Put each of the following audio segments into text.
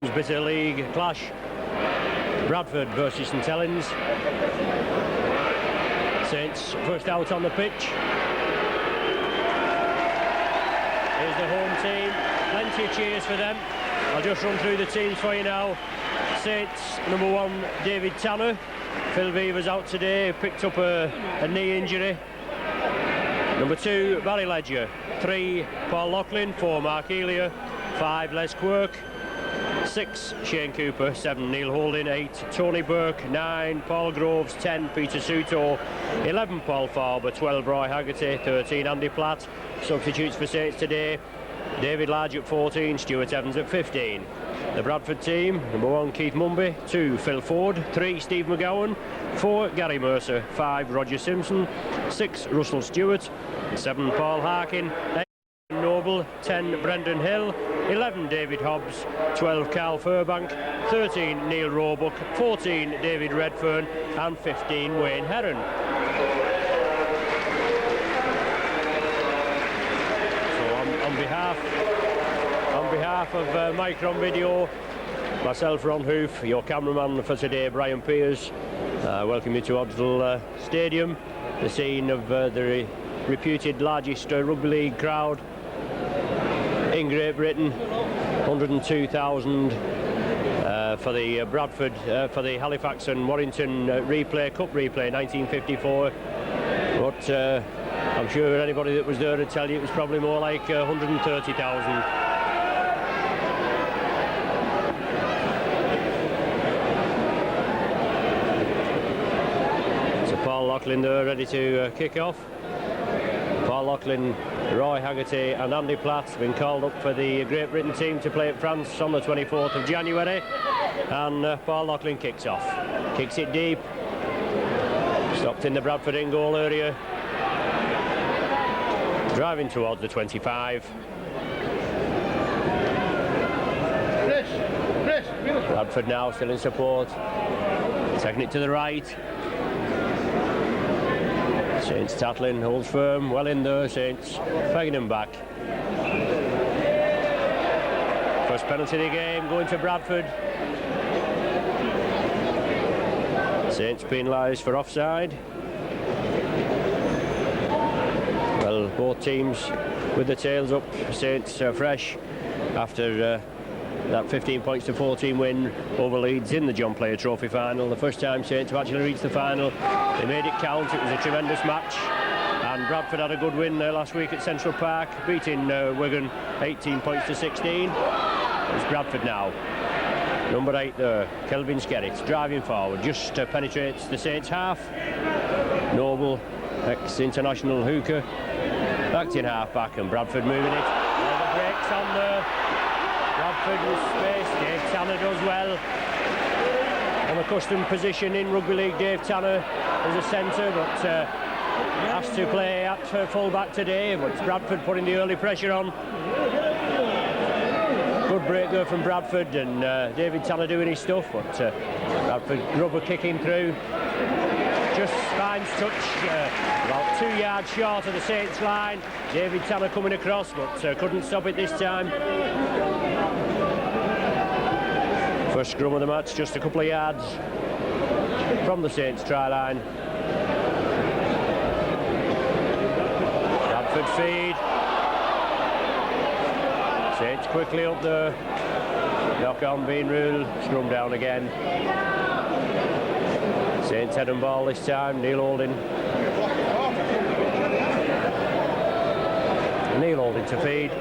Bitter League clash. Bradford versus St Helens. Saints first out on the pitch. Here's the home team. Plenty of cheers for them. I'll just run through the teams for you now. Saints, number 1, David Tanner. Phil Beaver's out today, picked up a knee injury. Number 2, Barry Ledger. 3, Paul Loughlin. 4, Mark Elia. 5, Les Quirk. 6, Shane Cooper. 7, Neil Holding. 8, Tony Burke. 9, Paul Groves. 10, Peter Suto. 11, Paul Farber. 12, Roy Haggerty. 13, Andy Platt. Substitutes for Saints today: David Large at 14, Stuart Evans at 15. The Bradford team: number 1, Keith Mumby. 2, Phil Ford. 3, Steve McGowan. 4, Gary Mercer. 5, Roger Simpson. 6, Russell Stewart. 7, Paul Harkin. 8, Noble. 10, Brendan Hill. 11, David Hobbs. 12, Carl Furbank. 13, Neil Roebuck. 14, David Redfern. And 15, Wayne Heron. On behalf of Micron Video, myself, Ron Hoof, your cameraman for today, Brian Pears, welcome you to Oddsall Stadium, the scene of the reputed largest rugby league crowd in Great Britain. 102,000 for the Bradford, for the Halifax and Warrington Cup replay 1954. But I'm sure anybody that was there would tell you it was probably more like 130,000. So Paul Loughlin there, ready to kick off. Paul Loughlin, Roy Haggerty and Andy Platt have been called up for the Great Britain team to play at France on the 24th of January. And Paul Loughlin kicks off. Kicks it deep. Stopped in the Bradford in goal area. Driving towards the 25. Bradford now still in support. Taking it to the right. Saints tackling, holds firm, well in there. Saints pegging him back. First penalty of the game going to Bradford. Saints penalised for offside. Well, both teams with the tails up. Saints fresh after that 15 points to 14 win over Leeds in the John Player Trophy final. The first time Saints have actually reached the final. They made it count. It was a tremendous match. And Bradford had a good win last week at Central Park, beating Wigan 18 points to 16. It's Bradford now. Number 8 there, Kelvin Skerritt, driving forward, just penetrates the Saints half. Noble, ex-international hooker, backed in half back, and Bradford moving it. All the breaks on there. Bradford with space. Dave Tanner does well. Unaccustomed position in rugby league, Dave Tanner as a centre, but has to play at full back today. But it's Bradford putting the early pressure on. Good break there from Bradford, and David Tanner doing his stuff, but Bradford rubber kicking through. Just finds touch, about 2 yards short of the Saints line. David Tanner coming across, but couldn't stop it this time. First scrum of the match, just a couple of yards from the Saints try line. Bradford feed. Saints quickly up there. Knock on being ruled. Scrum down again. Saints head and ball this time. Neil Holding. Neil Holding to feed.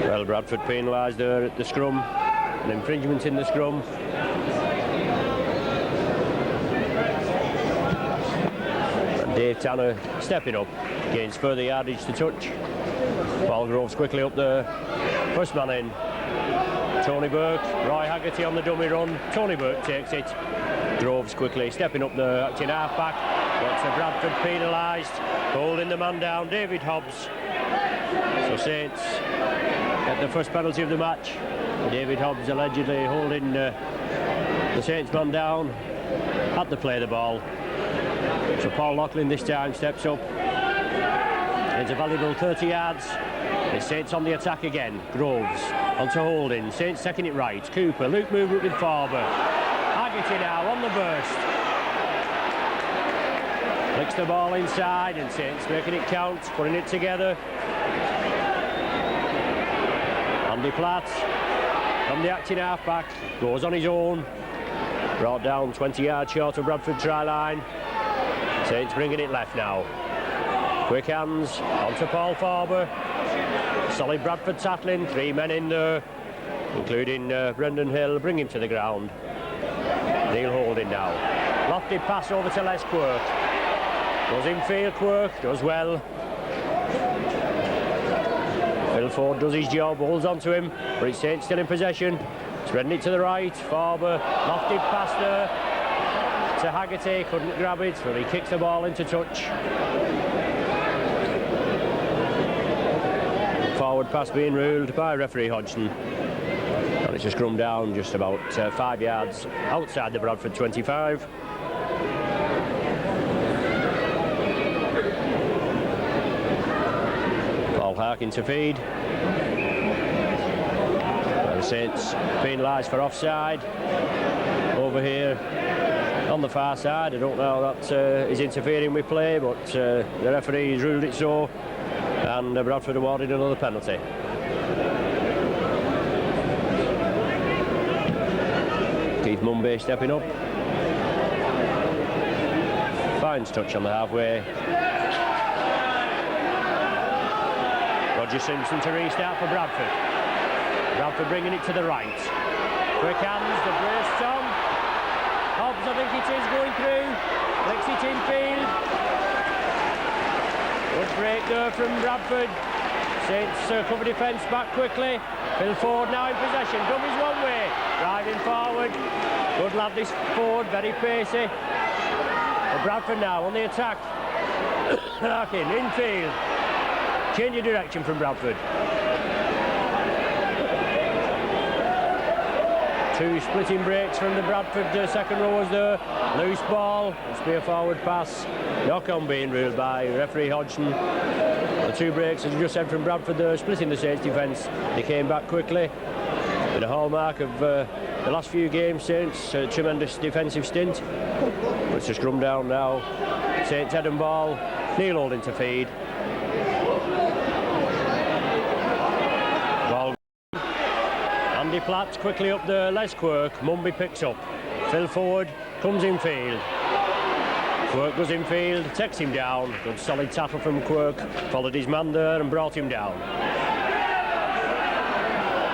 Well, Bradford penalised there at the scrum. An infringement in the scrum. And Dave Tanner stepping up, gains further yardage to touch. Paul Groves quickly up there. First man in. Tony Burke. Roy Haggerty on the dummy run. Tony Burke takes it. Groves quickly stepping up there, acting half back. But Bradford penalised. Holding the man down, David Hobbs. So Saints get the first penalty of the match. David Hobbs allegedly holding the Saints man down at the play of the ball. So Paul Loughlin this time steps up. It's a valuable 30 yards. It's Saints on the attack again. Groves onto Holding. Saints taking it right. Cooper, Luke movement with Farber. Haggerty now on the burst. Flicks the ball inside and Saints making it count, putting it together. Andy Platt from the acting half-back goes on his own. Brought down 20 yards short of Bradford try line. Saints bringing it left now. Quick hands onto Paul Farber. Solid Bradford tackling, 3 men in there, including Brendan Hill. Bring him to the ground. Neil Holding now. Lofty pass over to Les Quirk. Goes in field, Quirk does well. Phil Ford does his job, holds on to him, but it's Saints still in possession. Spreading it to the right. Farber, lofty pass there to Haggerty, couldn't grab it, but he kicks the ball into touch. Forward pass being ruled by referee Hodgson. And it's a scrum down just about 5 yards outside the Bradford 25. Paul Harkin to feed. And Saints penalised for offside. Over here on the far side, I don't know how that is interfering with play, but the referee has ruled it so. And Bradford awarded another penalty. Keith Mumby stepping up. Finds touch on the halfway. Roger Simpson to restart for Bradford. Bradford bringing it to the right. Quick hands, the brace on. Hobbs, I think it is, going through. Flicks it in field. Good break there from Bradford. Saints cover defence back quickly. Phil Ford now in possession. Dummies one way. Driving forward. Good lad this Ford, very pacey. But Bradford now on the attack. Harkin infield. Change of direction from Bradford. 2 splitting breaks from the Bradford second rowers there. Loose ball, must be a forward pass. Knock on being ruled by referee Hodgson. The 2 breaks, as we just said, from Bradford there, splitting the Saints defence. They came back quickly. Been a hallmark of the last few games, Saints. A tremendous defensive stint. But it's a scrum down now. Saints head and ball. Neil Holding to feed. Ball. Andy Platt quickly up there. Les Quirk. Mumby picks up. Phil Ford comes in field. Quirk goes in field, takes him down. Good solid tackle from Quirk. Followed his man there and brought him down.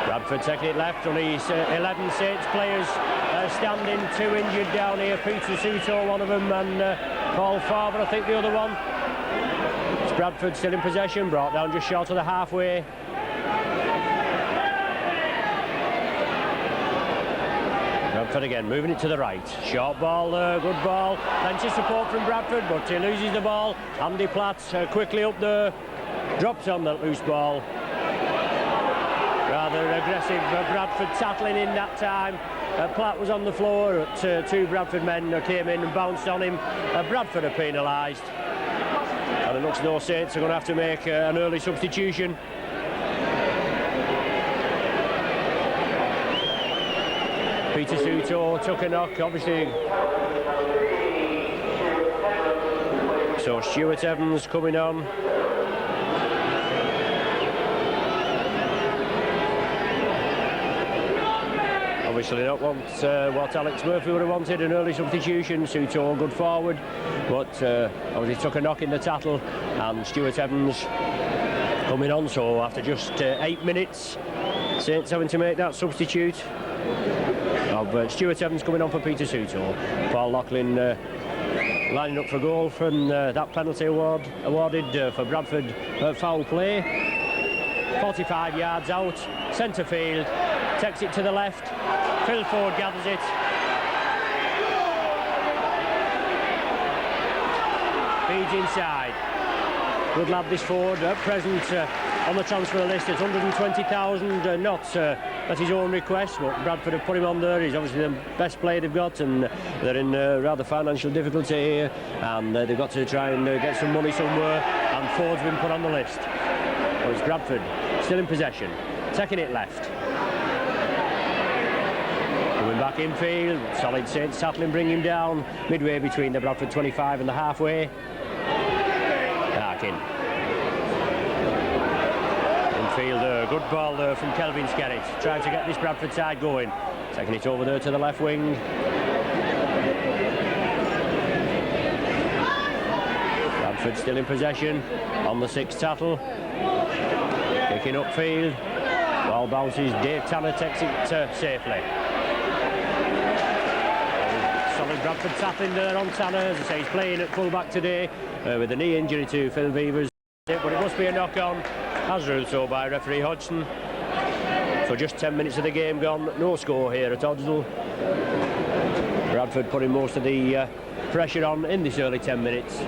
Bradford taking it left. Only 11 Saints players standing. 2 injured down here. Peter Suto, one of them, and Paul Farber, I think the other one. It's Bradford still in possession. Brought down just short of the halfway. Bradford again, moving it to the right. Short ball there, good ball. Plenty of support from Bradford, but he loses the ball. Andy Platt quickly up there. Drops on that loose ball. Rather aggressive Bradford tackling in that time. Platt was on the floor, but 2 Bradford men came in and bounced on him. Bradford are penalised. And it looks no Saints are going to have to make an early substitution. Peter Suto took a knock, obviously. So Stuart Evans coming on. Obviously not want what Alex Murphy would have wanted, an early substitution. Suto good forward, but obviously took a knock in the tattle, and Stuart Evans coming on. So after just 8 minutes, Saints having to make that substitute. Stuart Evans coming on for Peter Suto. Paul Loughlin lining up for goal from that penalty awarded for Bradford foul play. 45 yards out, centre field, takes it to the left. Phil Ford gathers it. Feeds inside. Good lad this Ford, at present on the transfer list at 120,000, not at his own request, but Bradford have put him on there. He's obviously the best player they've got, and they're in rather financial difficulty here, and they've got to try and get some money somewhere. and Ford's been put on the list. Well, it's Bradford still in possession, taking it left. Coming back infield, solid Saints tackling, bring him down midway between the Bradford 25 and the halfway. Harkin. Infield, good ball there from Kelvin Skerritt, trying to get this Bradford side going. Taking it over there to the left wing. Bradford still in possession on the 6th tattle. Kicking upfield. Ball bounces. Dave Tanner takes it safely. Solid Bradford tackling there on Tanner. As I say, he's playing at full-back today with a knee injury to Phil Beavers. But it must be a knock-on, as ruled so by referee Hodgson. So just 10 minutes of the game gone. No score here at Oddsall. Bradford putting most of the pressure on in this early 10 minutes.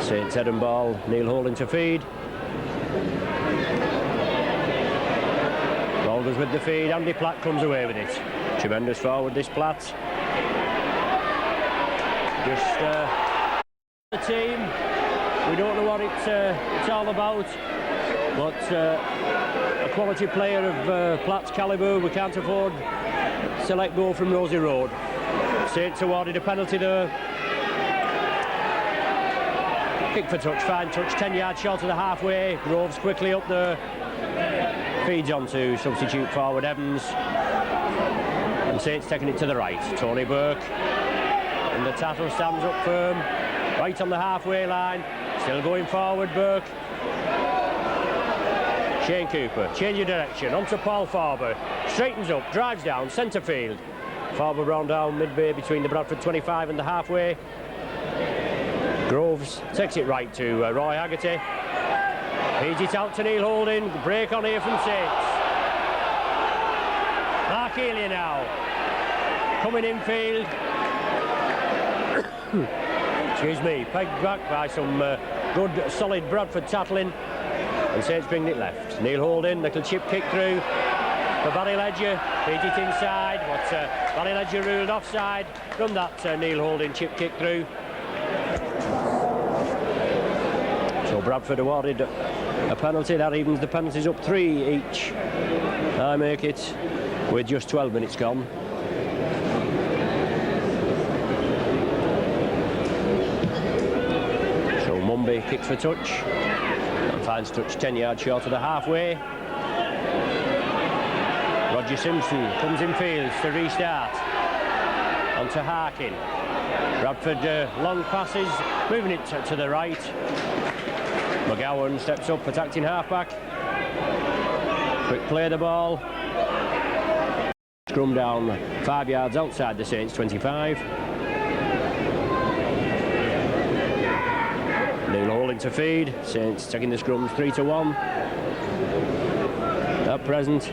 Saints head and ball, Neil Holding to feed. Ball goes with the feed, Andy Platt comes away with it. Tremendous forward this Platt. Just the team, we don't know what it's all about, but a quality player of Platt's calibre, we can't afford to let go from Rosie Road. Saints awarded a penalty there. Kick for touch, fine touch, 10 yards short of the halfway. Groves quickly up there. Feeds on to substitute forward Evans. And Saints taking it to the right. Tony Burke. And the tattle stands up firm. Right on the halfway line. Still going forward, Burke. Shane Cooper, change of direction. On to Paul Farber. Straightens up, drives down, centre field. Farber round down midway between the Bradford 25 and the halfway. Groves takes it right to Roy Haggerty. Feeds it out to Neil Holding. Break on here from Saints. Mark Healy now. Coming infield. Excuse me. Pegged back by some good, solid Bradford tackling. And Saints bring it left. Neil Holding, little chip kick through for Barry Ledger. Feeds it inside. But Barry Ledger ruled offside. Done that Neil Holding chip kick through. So Bradford awarded a penalty. That evens the penalties up 3 each. I make it with just 12 minutes gone. So Mumby kicks for touch and finds touch 10 yards short of the halfway. Roger Simpson comes in field to restart. On to Harkin. Bradford long passes, moving it to the right. McGowan steps up, attacking halfback. Quick play the ball. Scrum down 5 yards outside the Saints 25. Neil Holding to feed. Saints taking the scrums 3-1. At present.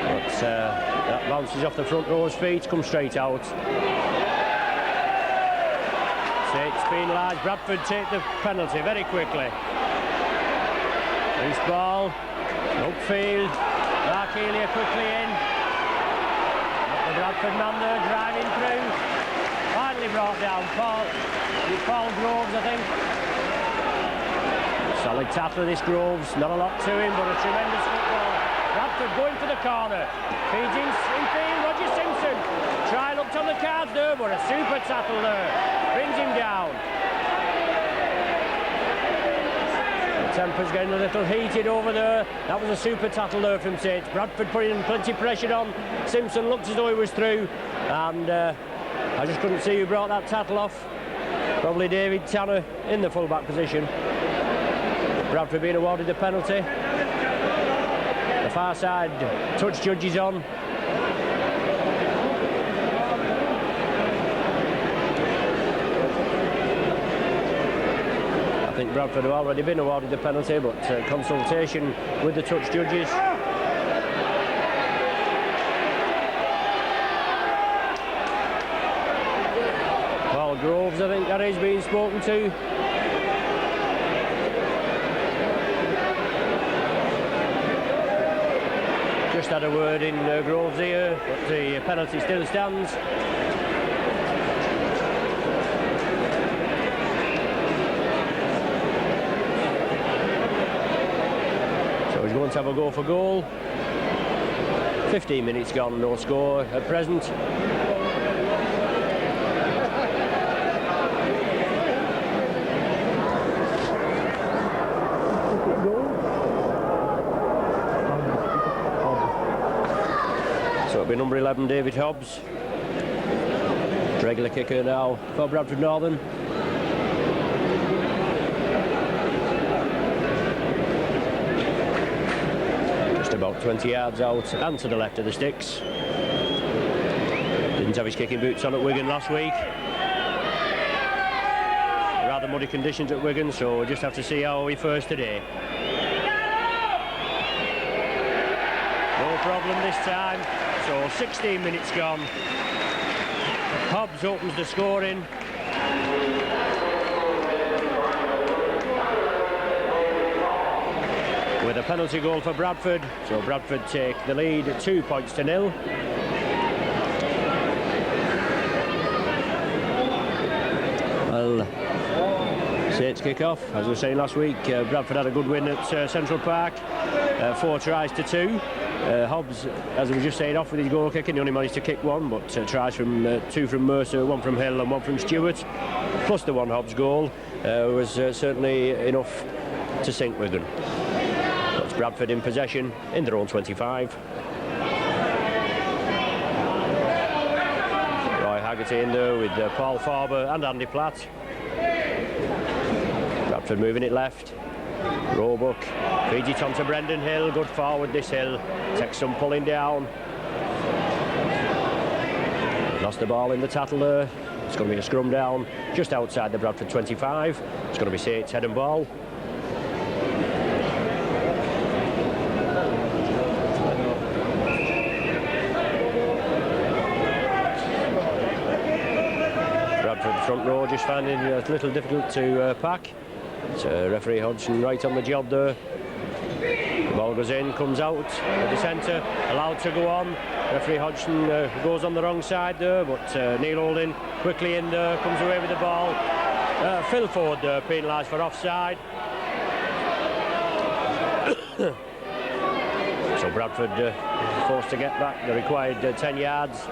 But that bounces off the front row's feet, comes straight out. Saints penalised. Bradford take the penalty very quickly. Loose ball. Upfield. Mark Healy quickly in. The Bradford man there driving through. Finally brought down Paul Groves, I think. Solid tackler this Groves. Not a lot to him, but a tremendous football. Bradford going for the corner. Feeds in field. Roger Simpson. Try looked on the cards there, but a super tackle there. Brings him down. The temper's getting a little heated over there. That was a super tackle there from Saints. Bradford putting plenty of pressure on. Simpson looked as though he was through. And I just couldn't see who brought that tackle off. Probably David Tanner in the full-back position. Bradford being awarded the penalty. The far side touch judge is on. I think Bradford have already been awarded the penalty, but consultation with the touch judges. Paul Groves, I think that is being spoken to. just had a word in Grove's ear, but the penalty still stands. So he's going to have a go for goal. 15 minutes gone, no score at present. So it'll be number 11, David Hobbs. Regular kicker now for Bradford Northern. About 20 yards out and to the left of the sticks. Didn't have his kicking boots on at Wigan last week. Rather muddy conditions at Wigan, so we'll just have to see how he fares today. No problem this time. So 16 minutes gone. Hobbs opens the scoring. With a penalty goal for Bradford, so Bradford take the lead 2 points to 0. Well, Saints kick off. As I was saying last week, Bradford had a good win at Central Park, 4 tries to 2. Hobbs, as I was just saying, off with his goal kicking, he only managed to kick 1, but tries from 2 from Mercer, 1 from Hill and 1 from Stewart, plus the 1 Hobbs goal was certainly enough to sink Wigan. Bradford in possession in their own 25. Roy Haggerty in there with Paul Farber and Andy Platt. Bradford moving it left. Roebuck feeds it on to Brendan Hill. Good forward this Hill. Takes some pulling down. Lost the ball in the tattle there. It's going to be a scrum down just outside the Bradford 25. It's going to be Saints head and ball. Front row just finding it a little difficult to pack. It's referee Hodgson right on the job there. The ball goes in, comes out with the centre, allowed to go on. Referee Hodgson goes on the wrong side there, but Neil Holding quickly in there, comes away with the ball. Phil Ford penalised for offside. So Bradford forced to get back the required 10 yards.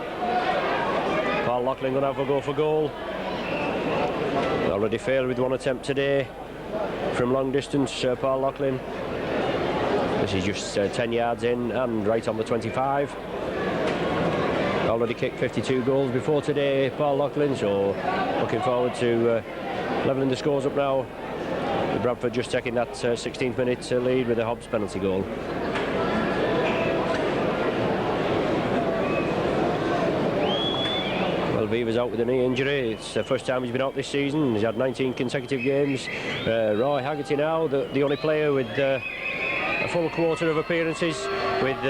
Paul Loughlin going to have a go for goal. Already failed with 1 attempt today from long distance, Paul Loughlin. This is just 10 yards in and right on the 25. Already kicked 52 goals before today, Paul Loughlin, so looking forward to levelling the scores up now. With Bradford just taking that 16th minute lead with a Hobbs penalty goal. Beaver's out with a knee injury. It's the first time he's been out this season. He's had 19 consecutive games. Roy Haggerty now, the only player with a full quarter of appearances, with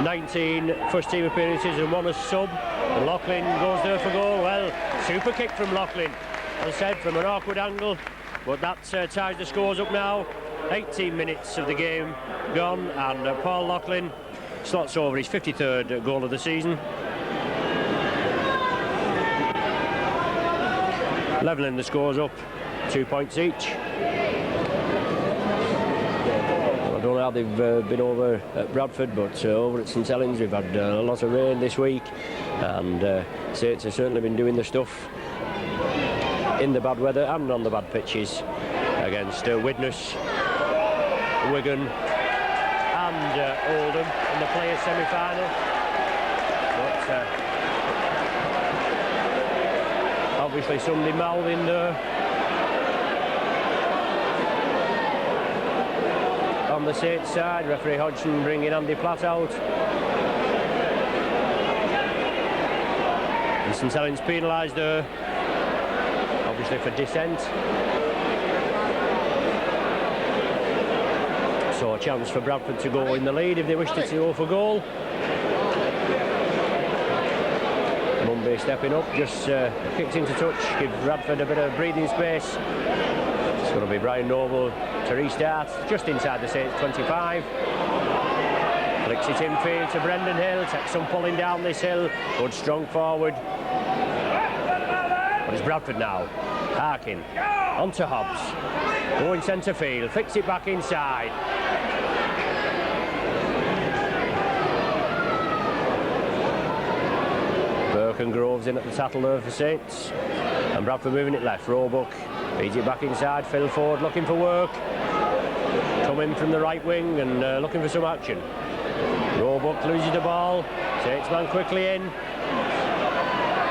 19 first team appearances and 1 as sub. And Loughlin goes there for goal. Well, super kick from Loughlin, as I said, from an awkward angle, but that ties the scores up now. 18 minutes of the game gone, and Paul Loughlin slots over his 53rd goal of the season. Levelling the scores up, 2 points each. I don't know how they've been over at Bradford, but over at St Helens we've had a lot of rain this week, and Saints have certainly been doing the stuff in the bad weather and on the bad pitches against Widnes, Wigan and Oldham in the Players semi-final. But obviously somebody mouthing there on the Saints side. Referee Hodgson bringing Andy Platt out. And St Helens penalised there, obviously for dissent. So a chance for Bradford to go in the lead if they wished to go for goal. Mumby stepping up, just kicked into touch, give Bradford a bit of breathing space. It's going to be Brian Noble to restart just inside the Saints 25. Flicks it infield to Brendan Hill, takes some pulling down this hill, good strong forward. But it's Bradford now. Harkin, on to Hobbs, going centre field, flicks it back inside. Burke and Groves in at the tattle there for Saints. And Bradford moving it left. Roebuck feeds it back inside. Phil Ford looking for work. Coming from the right wing and looking for some action. Roebuck loses the ball. Saints man quickly in.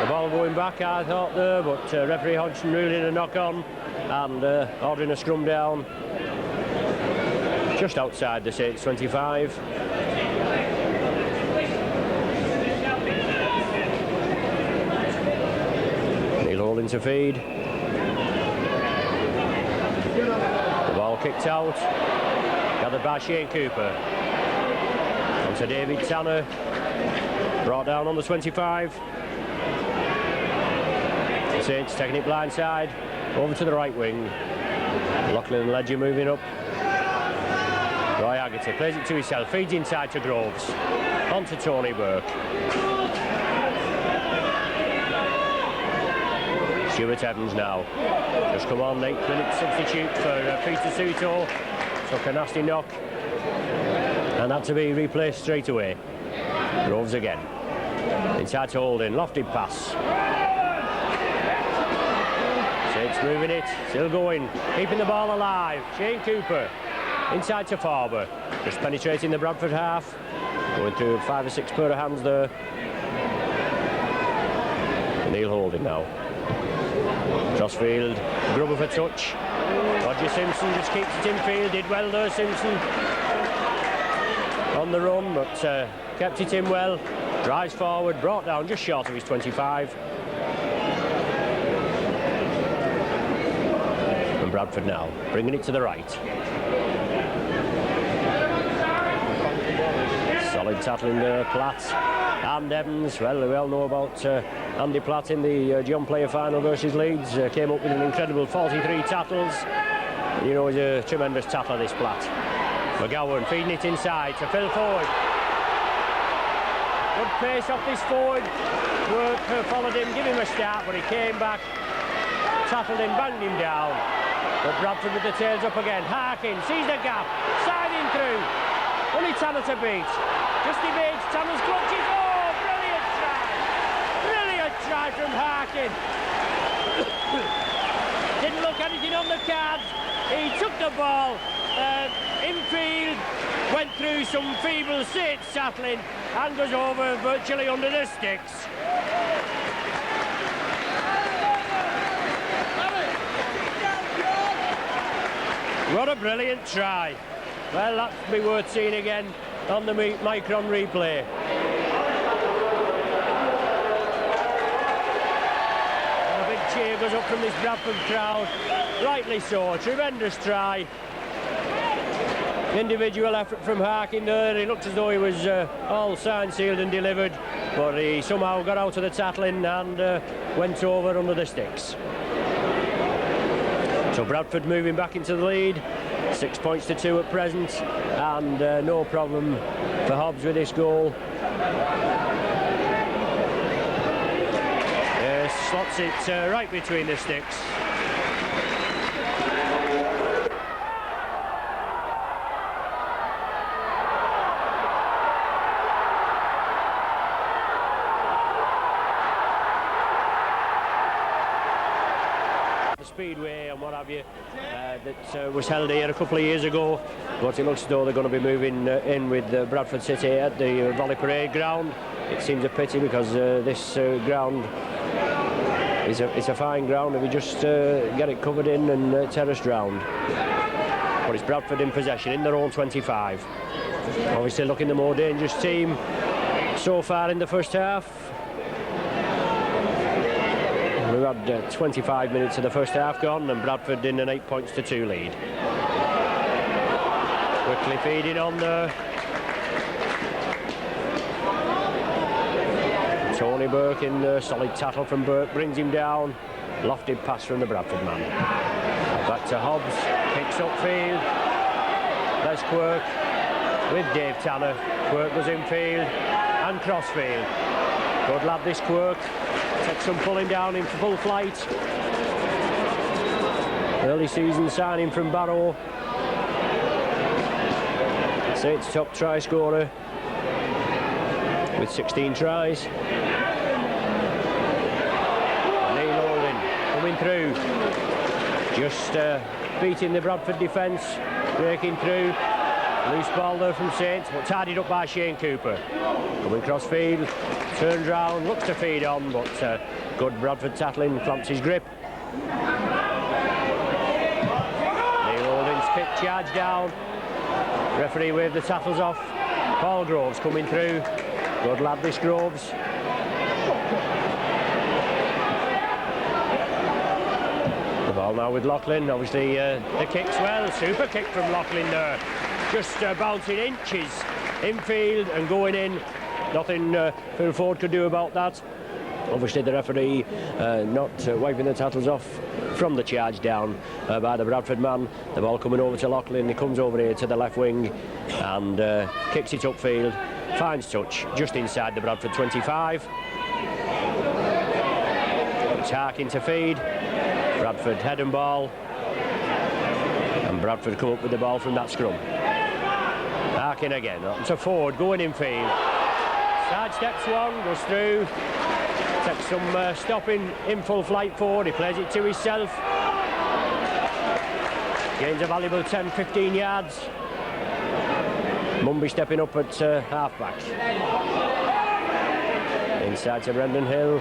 The ball going back, I thought there, but referee Hodgson ruling a knock on and ordering a scrum down just outside the Saints 25. Holding to feed. The ball kicked out. Gathered by Shane Cooper. On to David Tanner. Brought down on the 25. Saints taking it blindside. Over to the right wing. Lachlan and Ledger moving up. Roy Haggerty plays it to himself. Feeds inside to Groves. On to Tony Burke. Stuart Evans now. Just come on, 8-minute substitute for Peter Suto. Took a nasty knock and had to be replaced straight away. Groves again. Inside to Holding, lofted pass. Saints moving it, still going, keeping the ball alive. Shane Cooper, inside to Farber. Just penetrating the Bradford half. Going through 5 or 6 pair of hands there. Neil Holding now. Crossfield, Grubber for touch. Roger Simpson just keeps it in field, did well there, Simpson. On the run, but kept it in well. Drives forward, brought down just short of his 25. And Bradford now, bringing it to the right. Solid tackling there, Platt and Evans. Well, we all know about Andy Platt in the John Player final versus Leeds. Came up with an incredible 43 tackles. You know, he's a tremendous tackler, this Platt. McGowan feeding it inside to Phil Ford. Good pace off this forward. Work followed him, give him a start, but he came back, tackled him, banged him down. But Bradford with the tails up again. Harkin sees the gap, siding through. Only Tanner to beat. Just evades Tanner's clutches. Oh, brilliant try! Brilliant try from Harkin. Didn't look anything on the cards. He took the ball infield, went through some feeble Saints tackling and was over virtually under the sticks. What a brilliant try. Well, that'll be worth seeing again on the Micron replay. And a big cheer goes up from this Bradford crowd. Rightly so, tremendous try. Individual effort from Harkin there. He looked as though he was all signed, sealed and delivered, but he somehow got out of the tackling and went over under the sticks. So Bradford moving back into the lead. 6 points to 2 at present, and no problem for Hobbs with this goal. Slots it right between the sticks. Speedway and what have you that was held here a couple of years ago, but it looks as though they're going to be moving in with Bradford City at the Valley Parade ground. It seems a pity because this ground is a fine ground if you just get it covered in and terraced round. But it's Bradford in possession in their own 25. Obviously looking the more dangerous team so far in the first half. We've had 25 minutes of the first half gone and Bradford in an 8 points to 2 lead. Quickly feeding on there. Tony Burke in there, solid tackle from Burke, brings him down. Lofted pass from the Bradford man. Back to Hobbs, picks up field. Les Quirk with Dave Tanner. Quirk goes infield and crossfield. Good lad, this Quirk. Takes some pulling down in full flight. Early season signing from Barrow. Saints top try scorer with 16 tries. Neil Holding coming through. Just beating the Bradford defence. Breaking through. Loose ball there from Saints, but tidied up by Shane Cooper. Coming cross field, turns round, looks to feed on, but good Bradford tackling, clamps his grip. Neil Holding's kick charge down. Referee waved the tackles off. Paul Groves coming through. Good lad, this Groves. The ball now with Loughlin. Obviously, the kick's well. Super kick from Loughlin there. Just bouncing inches infield and going in. Nothing Phil Ford could do about that. Obviously, the referee not wiping the tackles off from the charge down by the Bradford man. The ball coming over to Loughlin. He comes over here to the left wing and kicks it upfield. Finds touch just inside the Bradford 25. It's Harkin to feed. Bradford head and ball. And Bradford come up with the ball from that scrum. Harkin again, to Ford, going infield. Sidesteps one, goes through. Takes some stopping in full flight forward. He plays it to himself. Gains a valuable 10-15 yards. Mumby stepping up at half-back. Inside to Brendan Hill.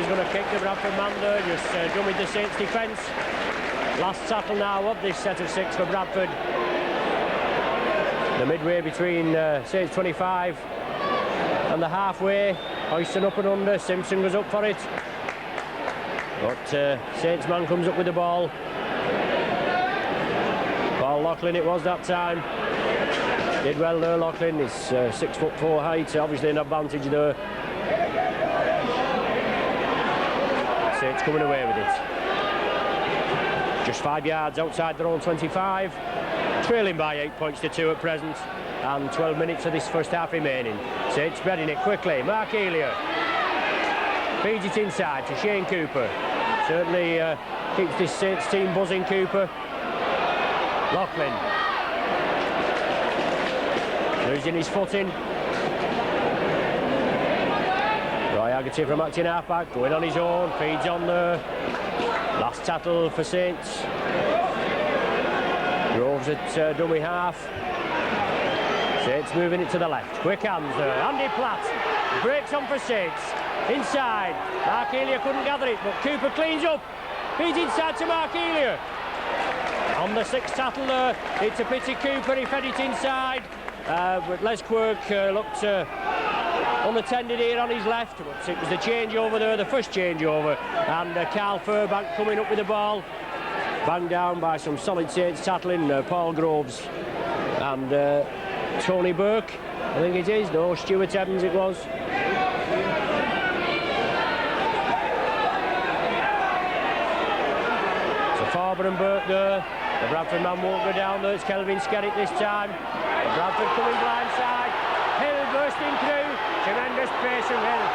Going to kick the Bradford man there, just dummied the Saints defence. Last tackle now of this set of 6 for Bradford. The midway between Saints 25 and the halfway. Hoisting up and under, Simpson goes up for it. But Saints man comes up with the ball. Paul Loughlin it was that time. Did well there, Loughlin. He's 6'4" height, obviously an advantage there. Saints coming away with it. Just 5 yards outside their own 25. Trailing by 8 points to 2 at present. And 12 minutes of this first half remaining. Saints spreading it quickly. Mark Elia feeds it inside to Shane Cooper. Certainly keeps this Saints team buzzing, Cooper. Loughlin losing his footing. Haggerty from acting half-back, going on his own, feeds on there. Last tackle for Saints. Groves at dummy half. Saints moving it to the left. Quick hands there. Andy Platt breaks on for Saints. Inside. Mark Elia couldn't gather it, but Cooper cleans up. Feeds inside to Mark Elia. On the 6th tackle there, it's a pity Cooper, he fed it inside. But Les Quirk looked unattended here on his left, but it was the changeover there, the first changeover, and Carl Furbank coming up with the ball, banged down by some solid Saints tackling, Paul Groves and Tony Burke, I think it is, no, Stuart Evans it was. So Farber and Burke there, the Bradford man won't go down there, it's Kelvin Skerritt this time, the Bradford coming blindside, Hill bursting through. Tremendous pace from Hill.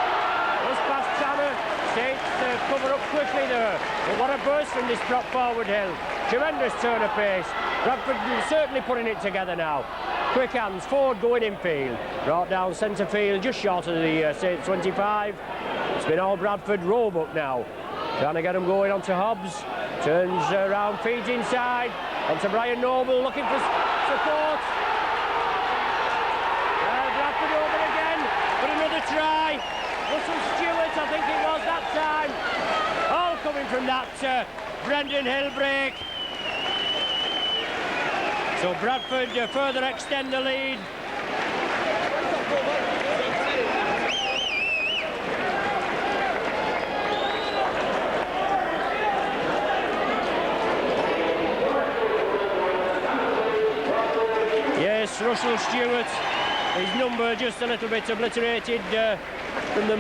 Goes past Tanner. Saints cover up quickly there. But what a burst from this drop forward Hill. Tremendous turn of pace. Bradford certainly putting it together now. Quick hands. Ford going infield. Brought down centre field just short of the Saints 25. It's been all Bradford. Roebuck now. Trying to get him going onto Hobbs. Turns around, feeds inside. Onto Brian Noble looking for support. Bradford over again. But another try. Russell Stewart, I think it was that time. All coming from that Brendan Hill break. So Bradford further extend the lead. Yes, Russell Stewart. His number just a little bit obliterated from the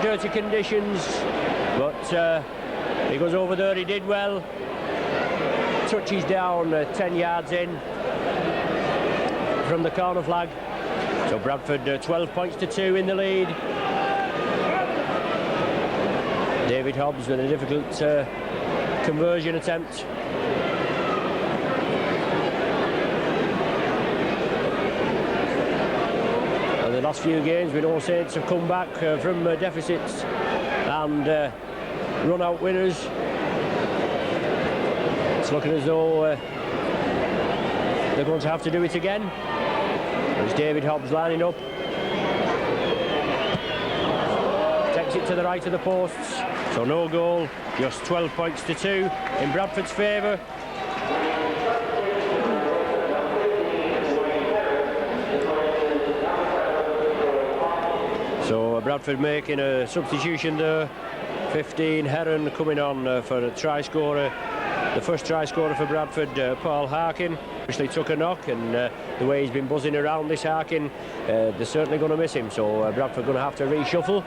dirty conditions, but he goes over there, he did well. Touches down 10 yards in from the corner flag. So Bradford 12 points to 2 in the lead. David Hobbs with a difficult conversion attempt. And the last few games we know Saints have come back from deficits and run out winners. It's looking as though they're going to have to do it again. There's David Hobbs lining up. Takes it to the right of the posts. So no goal, just 12 points to 2 in Bradford's favour. So Bradford making a substitution there. 15, Heron coming on for a try scorer. The first try scorer for Bradford, Paul Harkin, actually took a knock, and the way he's been buzzing around this Harkin, they're certainly going to miss him. So Bradford going to have to reshuffle.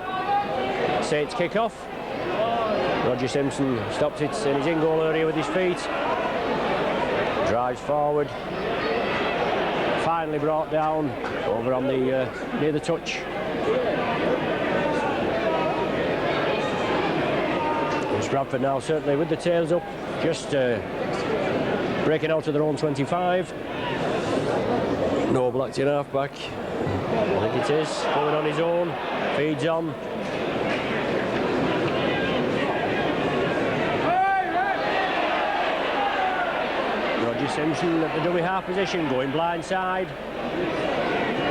Saints kick off. Roger Simpson stops it in his in-goal area with his feet. Drives forward. Finally brought down over on the near the touch. It's Bradford now certainly with the tails up, just breaking out to their own 25. No Blackton half-back. I think it is. Going on his own. Feeds on. Simpson at the dummy half position, going blind side.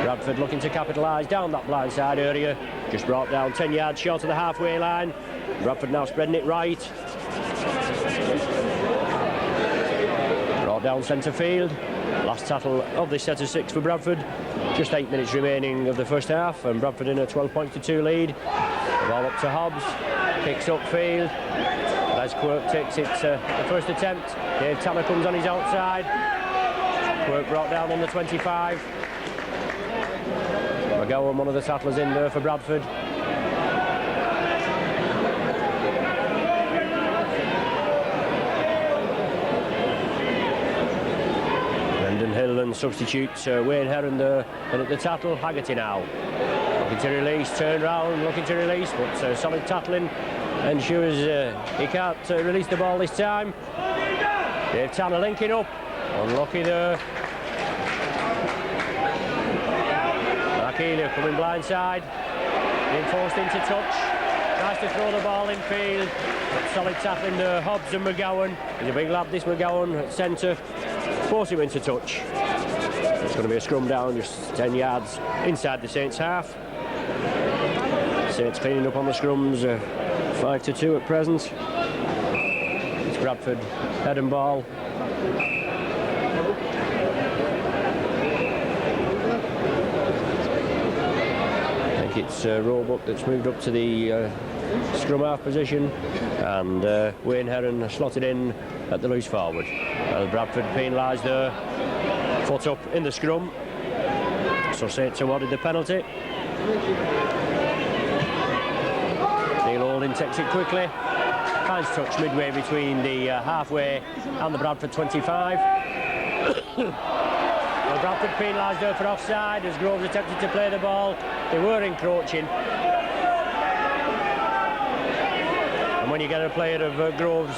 Bradford looking to capitalise down that blind side area. Just brought down 10 yards short of the halfway line. Bradford now spreading it right. Brought down centre field. Last tackle of this set of 6 for Bradford. Just 8 minutes remaining of the first half, and Bradford in a 12 points to 2 lead. The ball up to Hobbs. Kicks upfield. Les Quirk takes it the first attempt. Dave Tanner comes on his outside. Quirk brought down on the 25. McGowan, one of the tacklers in there for Bradford. Brendan Hill substitutes Wayne Heron there, and at the tackle, Haggerty now. Looking to release, turn round, looking to release, but solid tackling ensures he can't release the ball this time. Dave Tanner linking up, unlucky there. Aquila coming blindside, being forced into touch. Tries to throw the ball in field, but solid tackling there. Hobbs and McGowan. He's a big lad, this McGowan at centre. Force him into touch. It's going to be a scrum down, just 10 yards inside the Saints half. Saints cleaning up on the scrums. 5-2 at present. It's Bradford, head and ball. I think it's Roebuck that's moved up to the scrum half position, and Wayne Heron slotted in at the loose forward. Bradford penalised there, foot up in the scrum, so Saints awarded the penalty. Takes it quickly, finds touch midway between the halfway and the Bradford 25. Well, Bradford penalised there for offside as Groves attempted to play the ball. They were encroaching, and when you get a player of Groves'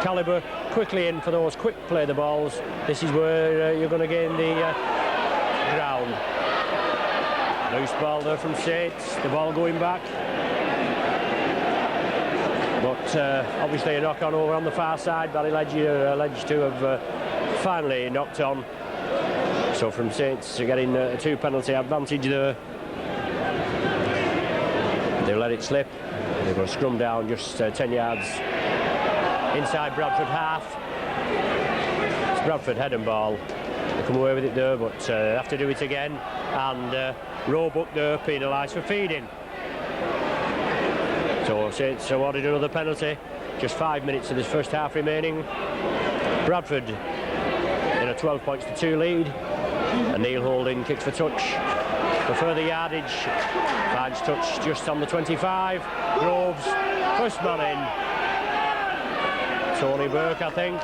calibre quickly in for those quick play the balls, this is where you're going to gain the ground. Loose ball there from Saints, the ball going back. But obviously a knock on over on the far side. Ballyledge alleged to have finally knocked on. So from Saints getting a 2 penalty advantage there. They let it slip. They're going to scrum down just 10 yards inside Bradford half. It's Bradford head and ball. They come away with it there, but have to do it again. And Roebuck there penalised for feeding. So Saints awarded another penalty. Just 5 minutes of this first half remaining. Bradford in a 12 points to 2 lead. And Neil Holding kicks for touch. for further yardage. Finds touch just on the 25. Groves, first man in. Tony Burke, I think.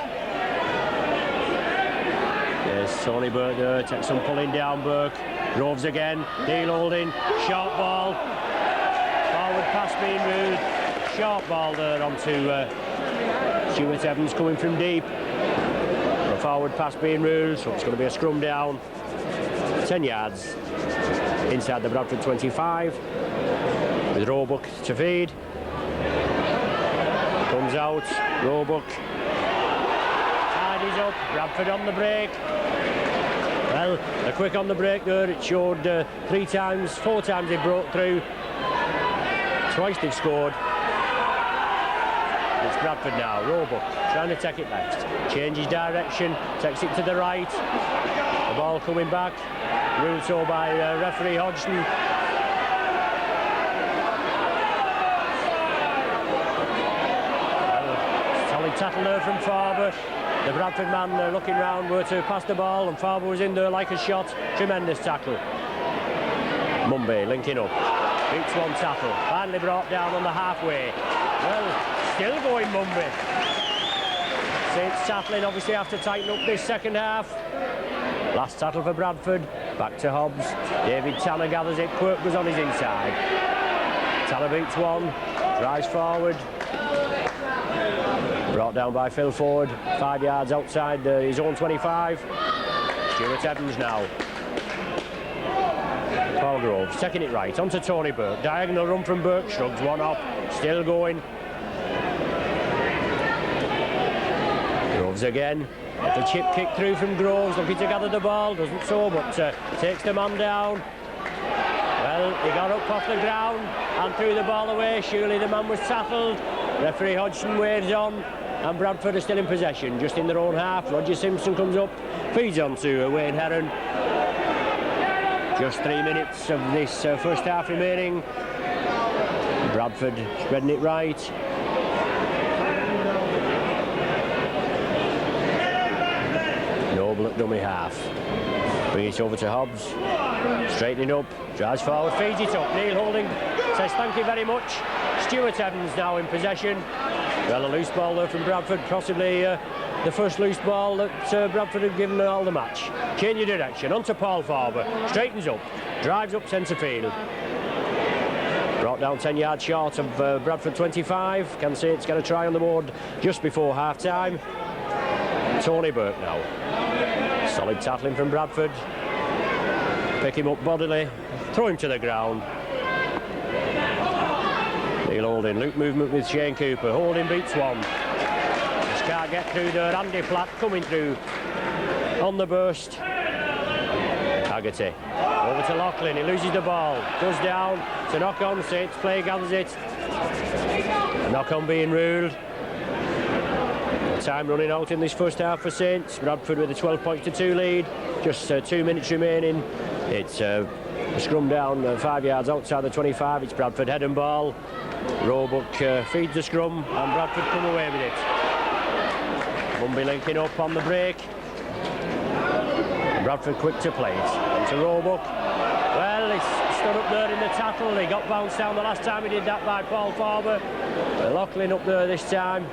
Yes, Tony Burke there, takes some pulling down. Burke. Groves again. Neil Holding, short ball. Forward pass being moved. Short ball there onto Stuart Evans coming from deep. A forward pass being ruled, so it's going to be a scrum down. 10 yards inside the Bradford 25 with Roebuck to feed. Comes out, Roebuck tidies up, Bradford on the break. Well, they're quick on the break there. It showed 4 times they broke through. Twice they've scored. It's Bradford now, Roebuck trying to take it left. Changes direction, takes it to the right. The ball coming back. Ruled so by referee Hodgson. Solid tackle there from Farber. The Bradford man looking round were to pass the ball, and Farber was in there like a shot. Tremendous tackle. Mumby linking up. Beats one tackle. Finally brought down on the halfway. Well, still going Mumby. Saints tackling obviously have to tighten up this second half. Last tackle for Bradford. Back to Hobbs. David Tanner gathers it. Quirk goes on his inside. Tanner beats one. Drives forward. Brought down by Phil Ford. 5 yards outside his own 25. Stuart Evans now. Paul Groves taking it right. Onto Tony Burke. Diagonal run from Burke. Shrugs one up. Still going. Groves again. The chip kick through from Groves, looking to gather the ball, doesn't so, but takes the man down. Well, he got up off the ground and threw the ball away. Surely the man was tackled. Referee Hodgson waves on, and Bradford are still in possession, just in their own half. Roger Simpson comes up, feeds on to Wayne Heron. Just 3 minutes of this first half remaining. Bradford spreading it right. Noble at dummy half. Bring it over to Hobbs. Straightening up. Drives forward. Feeds it up. Neil Holding says thank you very much. Stuart Evans now in possession. Well, a loose ball there from Bradford. Possibly the first loose ball that Bradford have given all the match. Change of direction. Onto Paul Farber. Straightens up. Drives up centre field. Brought down 10 yards short of Bradford 25. Can say it's got a try on the board just before half time. Tony Burke now. Solid tackling from Bradford. Pick him up bodily. Throw him to the ground. Neil Holding. Loop movement with Shane Cooper. Holding beats one. Just can't get through there. Andy Platt coming through on the burst. Haggerty. Over to Loughlin. He loses the ball. Goes down. It's a knock on. Saints play gathers it. A knock on being ruled. Time running out in this first half for Saints. Bradford with a 12-2 lead. Just 2 minutes remaining. It's a scrum down 5 yards outside the 25. It's Bradford head and ball. Roebuck feeds the scrum and Bradford come away with it. Mumby linking up on the break. Bradford quick to play it. Into Roebuck. Well, he's stood up there in the tackle. He got bounced down the last time he did that by Paul Farber. Loughlin up there this time.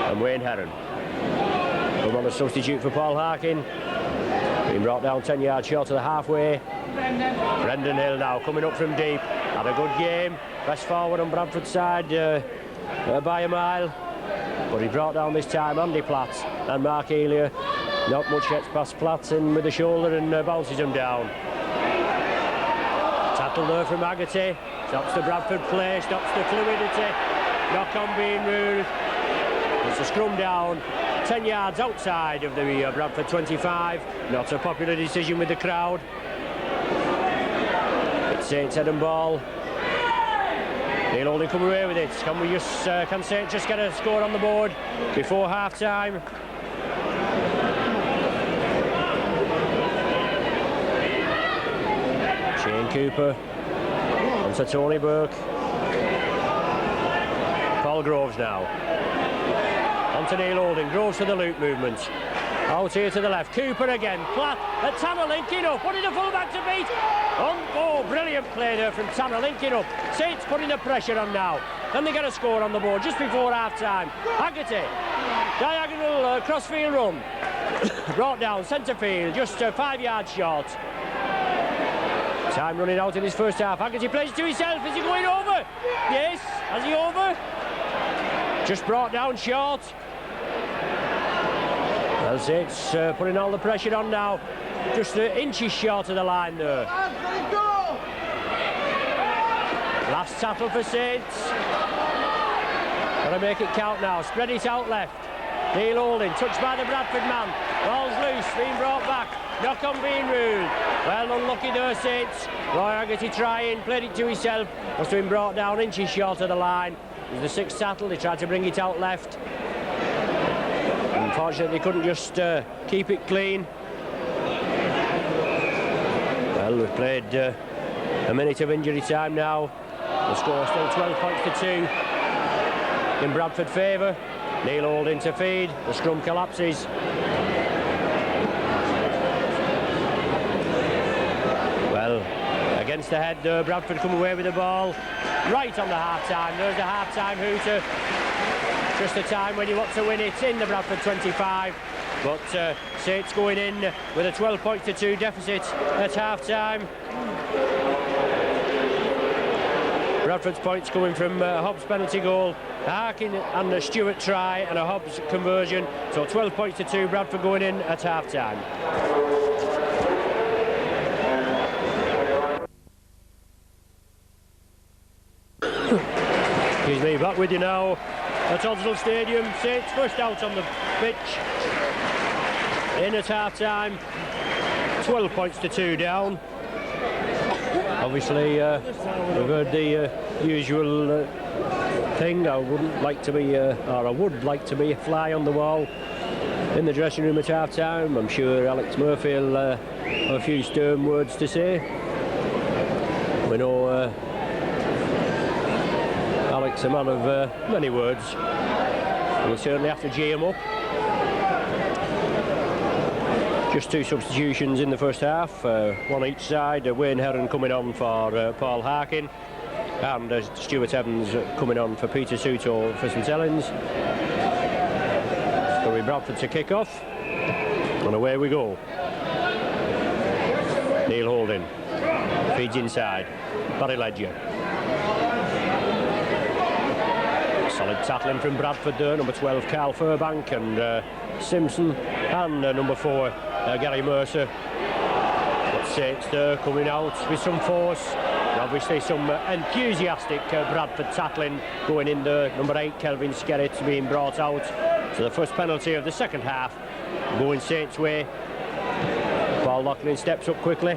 And Wayne Heron. Come on a substitute for Paul Harkin. Being brought down 10 yards short of the halfway. Brendan Hill now coming up from deep. Had a good game. Best forward on Bradford's side by a mile. But he brought down this time Andy Platt and Mark Elia. Not much gets past Platt in with the shoulder and bounces him down. Tackle there from Haggerty. Stops the Bradford play. Stops the fluidity. Knock on being ruled. It's a scrum down, 10 yards outside of the Bradford 25. Not a popular decision with the crowd. It's Saints head and ball. They'll only come away with it. Can Saints just get a score on the board before half time? Shane Cooper. Onto Tony Burke. Paul Groves now. Onto Neil Holding. Groves for the loop movement. Out here to the left, Cooper again, flat, Tanner linking up, putting the full-back to beat. Oh, brilliant play there from Tanner linking up. Saints putting the pressure on now. Then they get a score on the board just before half-time. Haggerty, diagonal crossfield run. Brought down, centre field, just 5 yards short. Time running out in his first half. Haggerty plays it to himself. Is he going over? Yes. Has he over? Just brought down short. Well, Saints putting all the pressure on now. Just inches short of the line there. Last tackle for Saints. Got to make it count now. Spread it out left. Neil Holding, touched by the Bradford man. Ball's loose, being brought back. Knock on being ruled. Well, unlucky there, Saints. Roy Haggerty trying, played it to himself. Must have been brought down inches short of the line. It was the 6th tackle, they tried to bring it out left. Unfortunately, they couldn't just keep it clean. Well, we've played a minute of injury time now. The score still 12 points to 2 in Bradford favour. Neil Holding to feed, the scrum collapses. Well, against the head there, Bradford come away with the ball. Right on the half-time, there's the half-time hooter. Just a time when you want to win it in the Bradford 25. But Saints going in with a 12 points to 2 deficit at half-time. Bradford's points coming from Hobbs' penalty goal, Harkin and a Stewart try and a Hobbs conversion. So 12 points to 2, Bradford going in at half-time. Excuse me, back with you now at Oswald Stadium. Saints first out on the pitch. In at half-time, 12 points to 2 down. Obviously, we've heard the usual thing. I wouldn't like to be, or I would like to be a fly on the wall in the dressing room at half-time. I'm sure Alex Murphy will have a few stern words to say. We know Alex, a man of many words. We'll certainly have to G him up. Just 2 substitutions in the first half, one each side. Wayne Heron coming on for Paul Harkin, and Stuart Evans coming on for Peter Suto for St Helens. So we Bradford to kick off, and away we go. Neil Holding feeds inside. Barry Ledger. Solid tackling from Bradford there. Number 12 Carl Furbank and Simpson, and number 4 Gary Mercer. But Saints there coming out with some force. And obviously some enthusiastic Bradford tackling going in there. Number 8 Kelvin Skerritt being brought out. So the first penalty of the second half going Saints' way. Paul Loughlin steps up quickly.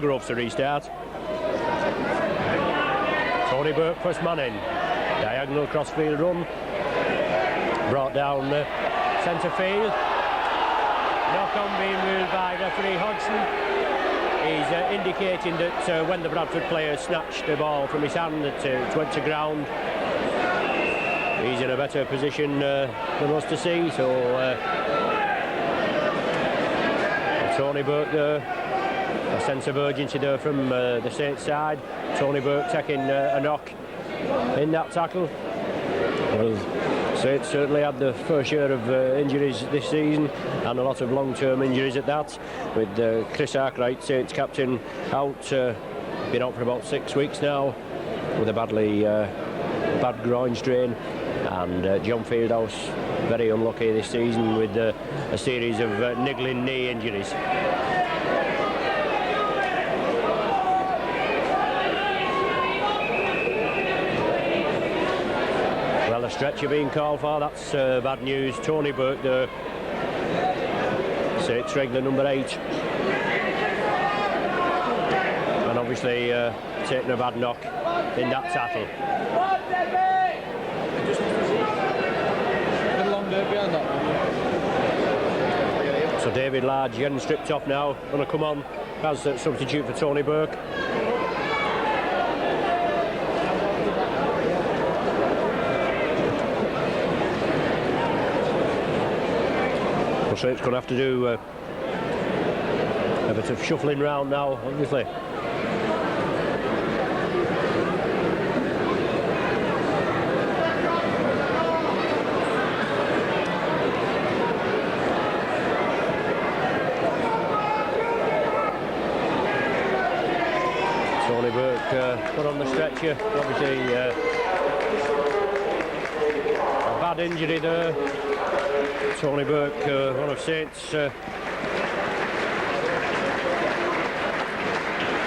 Groves to restart. Tony Burke first man in. Diagonal crossfield run. Brought down centre field. Knock on being ruled by referee Hodgson. He's indicating that when the Bradford player snatched the ball from his hand, it went to ground. He's in a better position than us to see. So Tony Burke there. A sense of urgency there from the Saints side. Tony Burke taking a knock in that tackle. Well, Saints certainly had the first share of injuries this season, and a lot of long-term injuries at that, with Chris Arkwright, Saints captain, out, been out for about 6 weeks now with a bad groin strain, and John Fieldhouse very unlucky this season with a series of niggling knee injuries. A stretcher being called for, that's bad news. Tony Burke there, Saints regular number 8, and obviously taking a bad knock in that tackle. So David Large getting stripped off now, going to come on as a substitute for Tony Burke. So it's going to have to do a bit of shuffling round now, obviously. Tony Burke put on the stretcher, obviously a bad injury there. Tony Burke, one of Saints'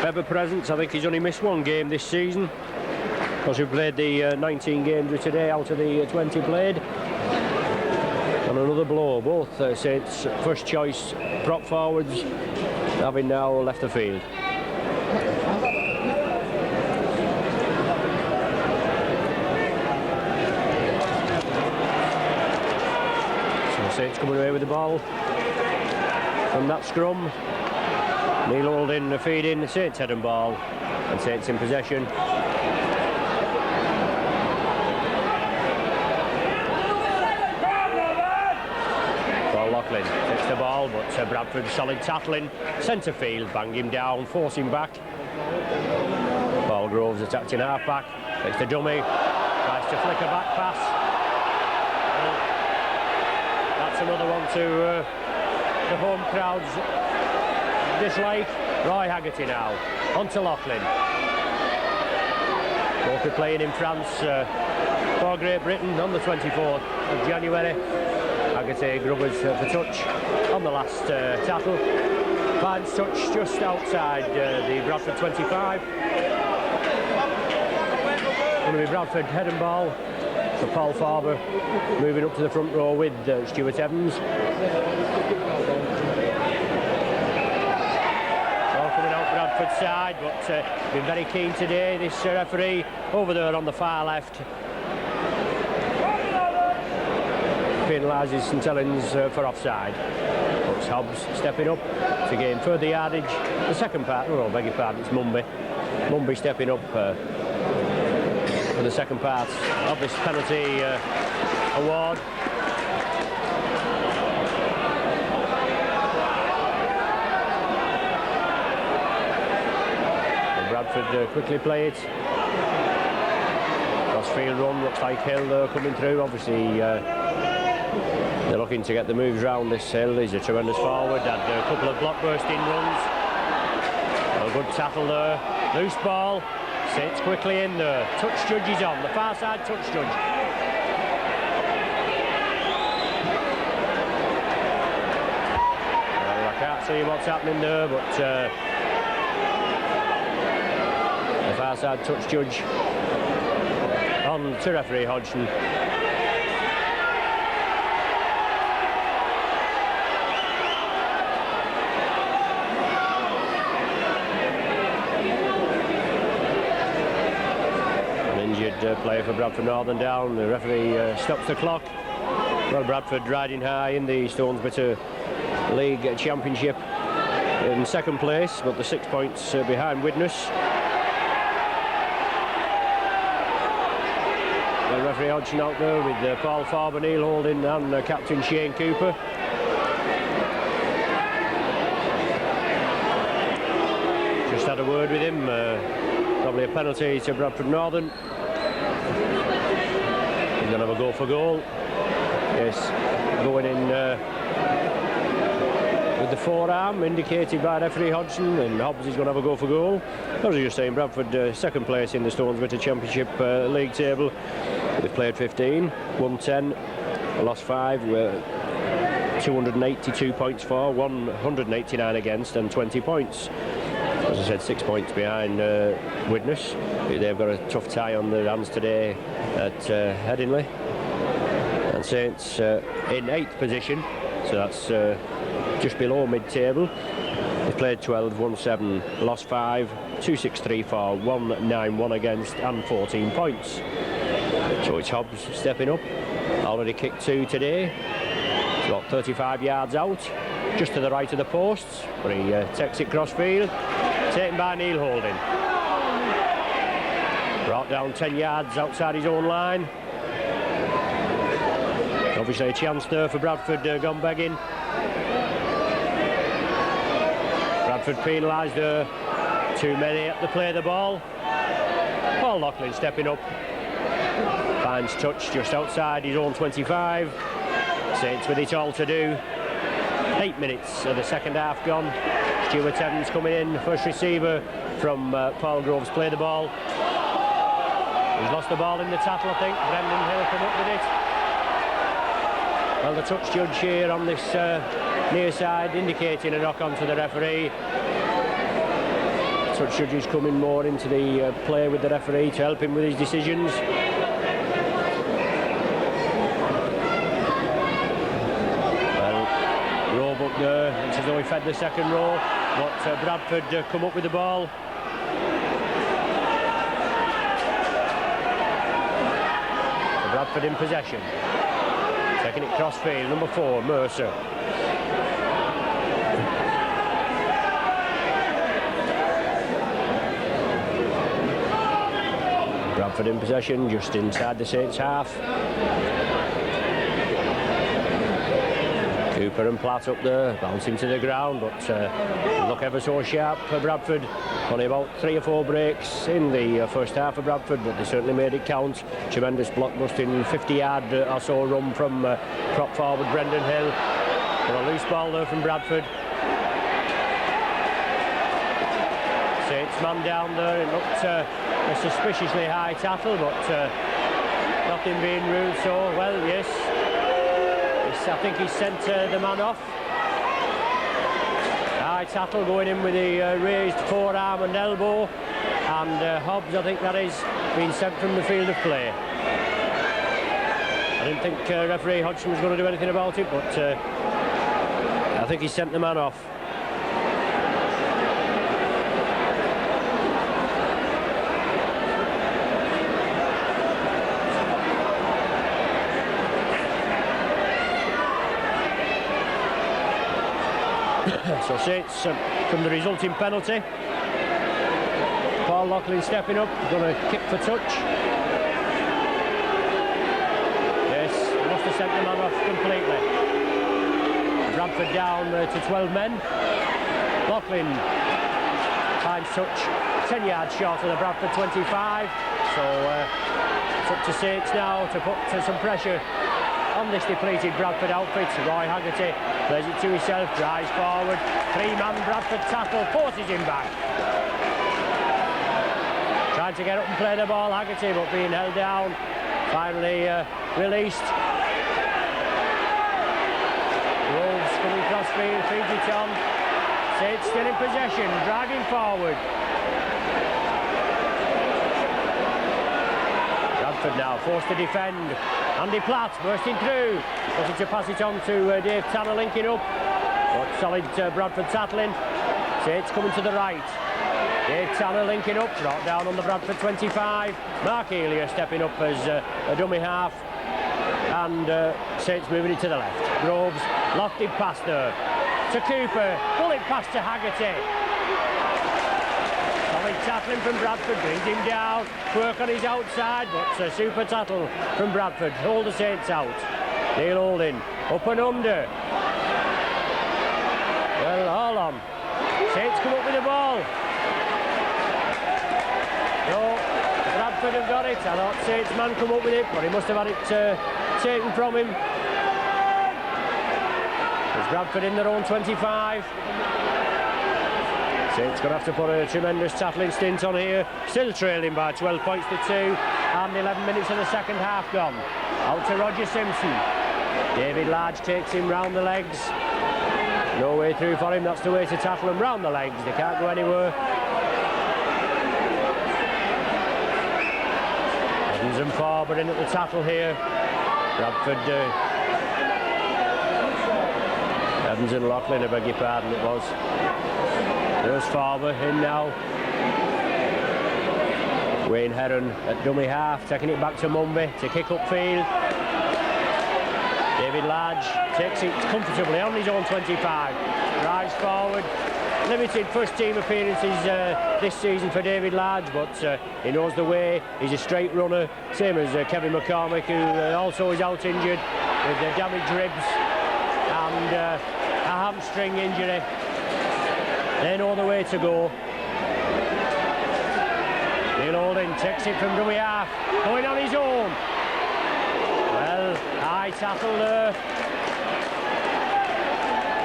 ever presence. I think he's only missed one game this season, because he played the 19 games with today out of the 20 played. And another blow, both Saints' first choice prop forwards having now left the field. Saints coming away with the ball from that scrum. Neil Holding feeding the Saints head and ball, and Saints in possession. Paul Loughlin takes the ball, but Bradford solid tackling, centre field, bang him down, force him back. Paul Groves attacked in half back, takes the dummy, tries to flick a back pass. Another one to the home crowd's dislike. Roy Haggerty now, on to Loughlin. Both are playing in France for Great Britain on the 24th of January. Haggerty grubbers for touch on the last tackle. Finds touch just outside the Bradford 25. Going to be Bradford head and ball. So Paul Farber moving up to the front row with Stuart Evans. All coming out Bradford's side, but been very keen today, this referee over there on the far left. Penalises St Helens for offside. It's Hobbs stepping up to gain further yardage. The second part, oh, beg your pardon, it's Mumby. Mumby stepping up for the second part of this penalty award. And Bradford quickly play it. Crossfield run, looks like Hill coming through. Obviously they're looking to get the moves round this Hill. He's a tremendous forward, had a couple of block bursting runs. A good tackle there, loose ball. Saints quickly in there. Touch judge is on. The far side touch judge. Well, I can't see what's happening there, but the far side touch judge on to referee Hodgson. Player for Bradford Northern down. The referee stops the clock. Well, Bradford riding high in the Stones-Bitter League Championship in second place, but the 6 points behind Widnes. Well, referee Hodgson out there with Paul Farber, Neil Holding and captain Shane Cooper. Just had a word with him. Probably a penalty to Bradford Northern. He's going to have a go for goal. Yes, going in with the forearm indicated by referee Hodgson, and Hobbs is going to have a go for goal. As I was just saying, Bradford second place in the Stones-Bitter Championship League table. They've played 15, won 10, lost 5, 282 points for, 189 against, and 20 points. As I said, 6 points behind Widnes. They've got a tough tie on their hands today at Headingley. And Saints in 8th position, so that's just below mid-table. They've played 12, won 7, lost 5, 263 for, 191 against, and 14 points. So it's Hobbs stepping up. Already kicked 2 today. He's got 35 yards out. just to the right of the posts, but he takes it cross-field, taken by Neil Holding. Brought down 10 yards outside his own line. Obviously a chance there for Bradford, gone begging. Bradford penalised there. Too many at the play of the ball. Paul Loughlin stepping up. Finds touch just outside his own 25. Saints with it all to do. 8 minutes of the second half gone. Stuart Evans coming in, first receiver from Paul Groves, play the ball. He's lost the ball in the tackle, I think. Brendan Hill come up with it. Well, the touch judge here on this near side indicating a knock on to the referee. Touch judge is coming more into the play with the referee to help him with his decisions. Up there, it's as though he fed the second row, but Bradford come up with the ball. So Bradford in possession, taking it cross-field, number 4, Mercer. Bradford in possession, just inside the Saints half. Cooper and Platt up there, bouncing to the ground, but look ever so sharp for Bradford. Only about 3 or 4 breaks in the first half of Bradford, but they certainly made it count. Tremendous blockbusting 50-yard or so run from prop forward Brendan Hill. And a loose ball there from Bradford. Saints man down there. It looked a suspiciously high tackle, but nothing being ruled so. Well, yes. I think he sent the man off. High tackle going in with the raised forearm and elbow, and Hobbs, I think that is, being sent from the field of play. I didn't think referee Hodgson was going to do anything about it, but I think he sent the man off. So Saints from the resulting penalty. Paul Loughlin stepping up, going to kick for touch. Yes, must have sent the man off completely. Bradford down to 12 men. Loughlin finds touch, 10 yards short of the Bradford 25. So it's up to Saints now to put some pressure on this depleted Bradford outfit. Roy Haggerty plays it to himself, drives forward, 3-man Bradford tackle, forces him back. Trying to get up and play the ball, Haggerty, but being held down. Finally released. Wolves coming cross-field, feeds it on. Saints still in possession, driving forward. Bradford now forced to defend. Andy Platt bursting through, wanting to pass it on to Dave Tanner, linking up, but solid Bradford tackling. Saints coming to the right. Dave Tanner linking up, brought down on the Bradford 25. Mark Elia stepping up as a dummy half, and Saints moving it to the left. Groves, lofted pass there to Cooper, bullet pass to Haggerty. Solid tackling from Bradford, brings him down. Work on his outside, but a super tackle from Bradford. Hold the Saints out. Neil Holding, up and under. Well, all on. Saints come up with the ball. No, Bradford have got it. I thought Saints man come up with it, but he must have had it taken from him. There's Bradford in their own 25. Saints going to have to put a tremendous tackling stint on here. Still trailing by 12 points to 2, and 11 minutes of the second half gone. Out to Roger Simpson. David Large takes him round the legs. No way through for him. That's the way to tackle him, round the legs. They can't go anywhere. Evans and Farber in at the tackle here. Bradford. Evans and Loughlin, I beg your pardon, it was. There's Farber in now. Wayne Heron at dummy half, taking it back to Mumby to kick upfield. David Large takes it comfortably on his own 25. Drives forward. Limited first team appearances this season for David Large, but he knows the way. He's a straight runner, same as Kevin McCormick, who also is out injured with damaged ribs and a hamstring injury. They know the way to go. Neil Holding takes it from dummy half, going on his own. Well, high tackle there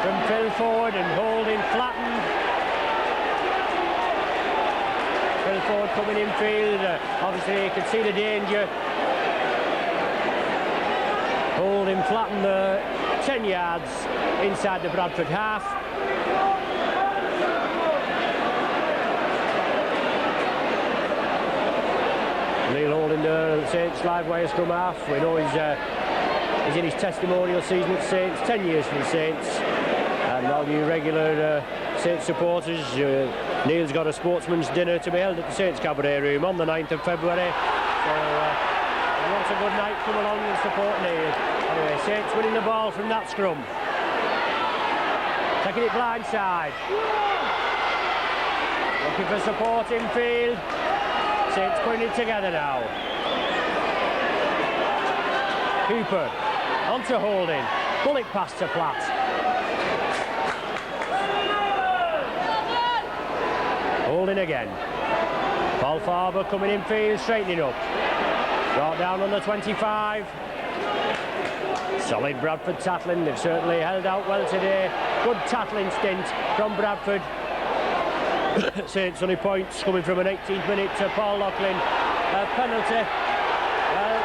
from Phil Ford, and Holding flattened. Phil Ford coming in field, obviously you can see the danger. Holding flattened there, 10 yards inside the Bradford half. Neil Holding there at Saints live wire scrum half. We know he's in his testimonial season at Saints, 10 years for the Saints. And all you regular Saints supporters, Neil's got a sportsman's dinner to be held at the Saints Cabaret Room on the 9th of February. So if you want a good night, come along and support Neil. Anyway, Saints winning the ball from that scrum. Taking it blindside. Looking for support in field. Saints putting it together now. Cooper onto Holding. Bullet pass to Platt. Holding again. Paul Farber coming in field, straightening up. Brought down on the 25. Solid Bradford tackling. They've certainly held out well today. Good tackling stint from Bradford. Saints only points coming from an 18th minute to Paul Loughlin. Penalty. Well,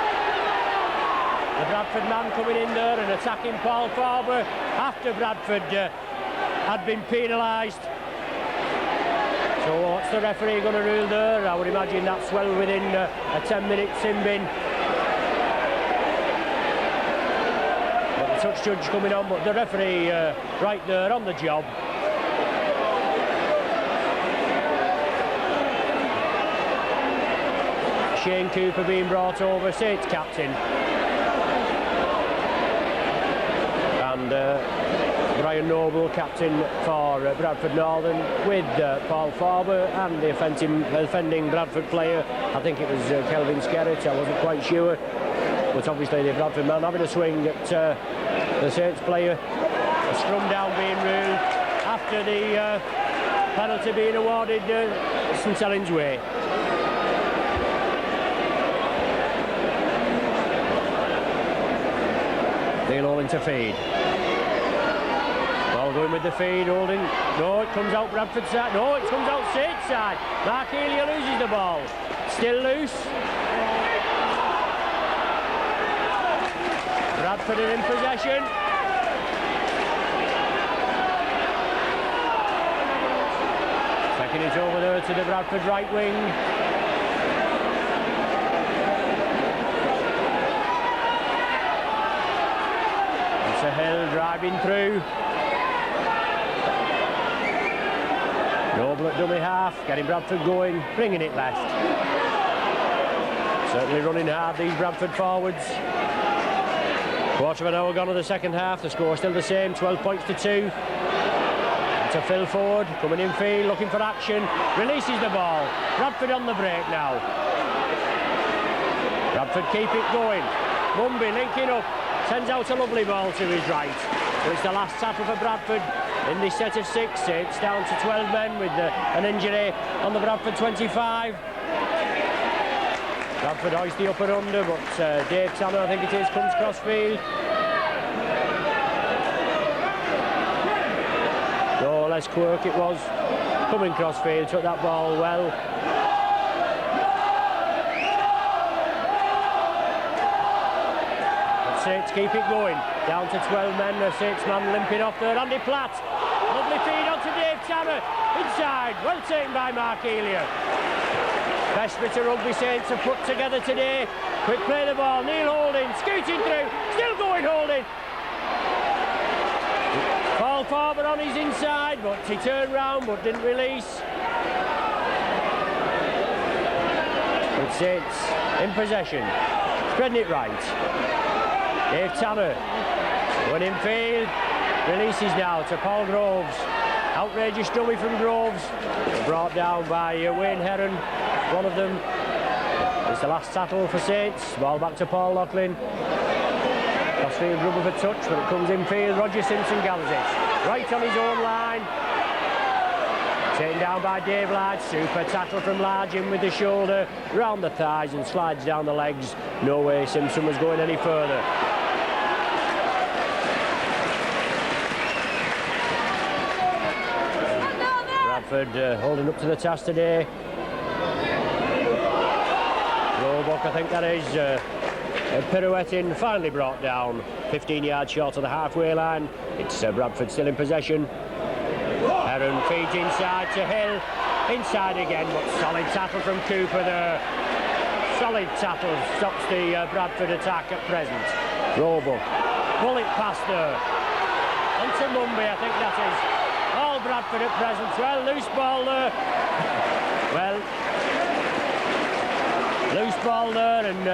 the Bradford man coming in there and attacking Paul Farber after Bradford had been penalised. So what's the referee going to rule there? I would imagine that's well within a 10-minute sin bin. But the touch judge coming on, but the referee right there on the job. Shane Cooper being brought over, Saints captain. And Brian Noble, captain for Bradford Northern, with Paul Farber and the offending Bradford player. I think it was Kelvin Skerritt, I wasn't quite sure. But obviously the Bradford man having a swing at the Saints player. A scrum down being ruled after the penalty being awarded St Helens way. Neil Holding to feed. Ball going with the feed, Holding. No, it comes out Bradford side. No, it comes out Saints side. Mark Healy loses the ball. Still loose. Bradford are in possession. Taking it over there to the Bradford right wing. Hill driving through. Noble at dummy half, getting Bradford going, bringing it left. Certainly running hard, these Bradford forwards. Quarter of an hour gone of the second half, the score still the same, 12 points to 2. To Phil Ford, coming in field, looking for action, releases the ball. Bradford on the break now. Bradford keep it going. Mumby linking up. Sends out a lovely ball to his right. So it's the last tackle for Bradford in this set of 6. It's down to 12 men with an injury on the Bradford 25. Bradford hoist the upper under, but Dave Tanner, I think it is, comes cross field. No, Les Quirk it was. Coming cross field, took that ball well. Saints keep it going, down to 12 men, a Saints man limping off there, Andy Platt, lovely feed onto Dave Tanner, inside, well taken by Mark Elia. Best bit of rugby Saints have put together today. Quick play the ball, Neil Holding, scooting through, still going Holding. Paul Farber on his inside, but he turned round but didn't release. But Saints in possession, spreading it right. Dave Tanner going in field, releases now to Paul Groves. Outrageous dummy from Groves, brought down by Wayne Heron. One of them. It's the last tackle for Saints. Ball back to Paul Loughlin. Crossfield rubber for touch, but it comes in field. Roger Simpson gathers it right on his own line. Taken down by Dave Large. Super tackle from Large in with the shoulder, round the thighs and slides down the legs. No way Simpson was going any further. Bradford holding up to the task today. Roebuck, I think that is. Pirouetting, finally brought down 15 yards short of the halfway line. It's Bradford still in possession. Heron feeds inside to Hill, inside again, but solid tackle from Cooper there. Solid tackle stops the Bradford attack at present. Roebuck, bullet pass there. Onto Mumby, I think that is. All Bradford at present. Well, loose ball there. Well, loose ball there, and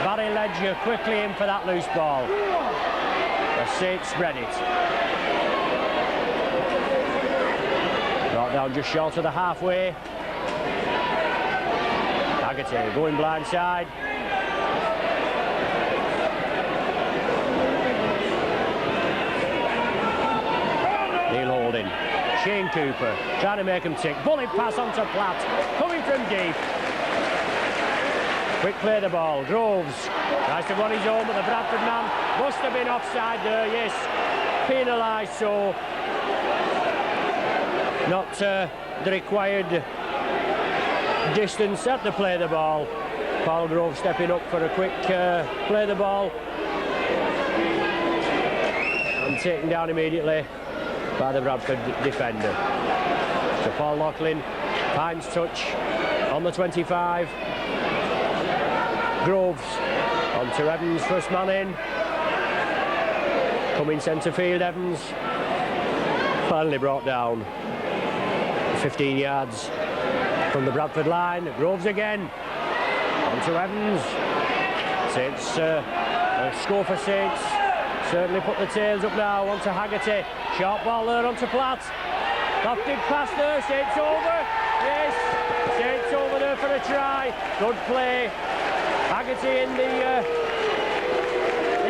Barry Ledger quickly in for that loose ball. The Saints spread it. Brought down just short of the halfway. Haggerty going blindside. Neil Holding. Shane Cooper trying to make him tick. Bullet pass onto Platt. Coming from deep. Quick play the ball. Groves tries to run his own, but the Bradford man must have been offside there. Yes, penalised, so not the required distance at the play the ball. Paul Groves stepping up for a quick play the ball and taken down immediately by the Bradford defender. So Paul Loughlin finds touch on the 25. Groves on to Evans, first man in. Coming centre field, Evans. Finally brought down 15 yards from the Bradford line. Groves again. On to Evans. Saints, score for Saints. Certainly put the tails up now. On to Haggerty. Short ball there on to Platt. Lofted pass there. Saints over. Yes. Saints over there for a try. Good play. Haggerty in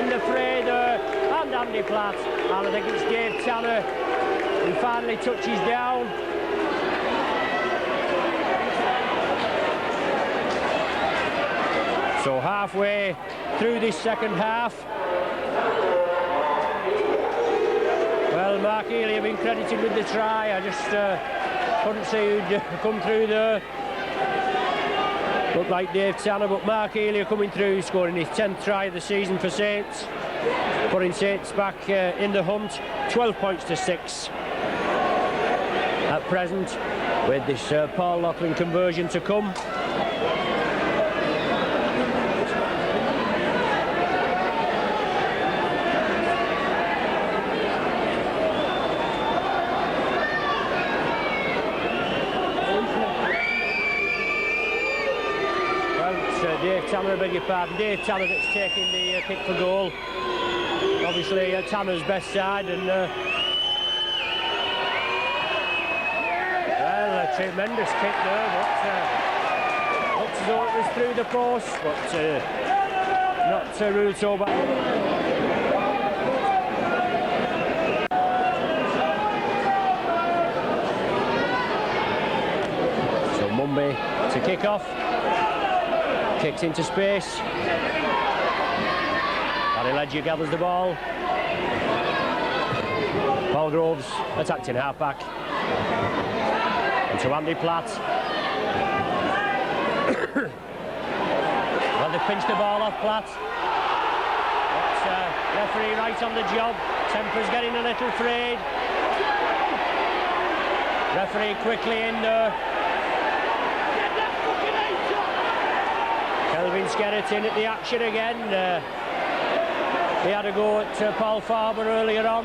the fray there, and Andy Platt, and I think it's Dave Tanner who finally touches down. So halfway through this second half. Well, Mark Healy have been credited with the try. I just couldn't see who'd come through there. Looked like Dave Tanner, but Mark Healy coming through, scoring his 10th try of the season for Saints, putting Saints back in the hunt. 12 points to 6 at present, with this Paul Loughlin conversion to come. Dave Tanner, I beg your pardon, Dave Tanner that's taking the kick for goal. Obviously Tanner's best side, and well, a tremendous kick there, but looks as though it was through the post, but not ruled so bad. So Mumby to kick off. Kicks into space. Barry Ledger gathers the ball. Paul Groves attacked in half-back. And to Andy Platt. Well, they've pinched the ball off Platt. But referee right on the job. Temper's getting a little frayed. Referee quickly in there. Kelvin Skerritt at the action again. He had a go at Paul Farber earlier on.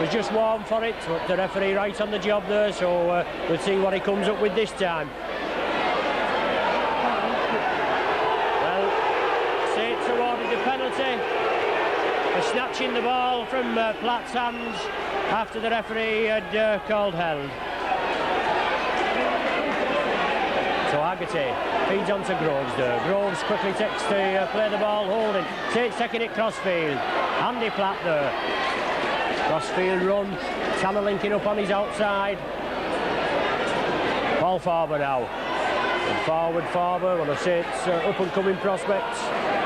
Was just warm for it, but the referee right on the job there, so we'll see what he comes up with this time. Well, snatching the ball from Platt's hands after the referee had called held. So Haggerty feeds on to Groves there. Groves quickly takes to play the ball, holding. Tate's taking it crossfield. Andy Platt there. Crossfield run. Tanner linking up on his outside. Paul Farber now. And forward Farber, one of Saints' up-and-coming prospects.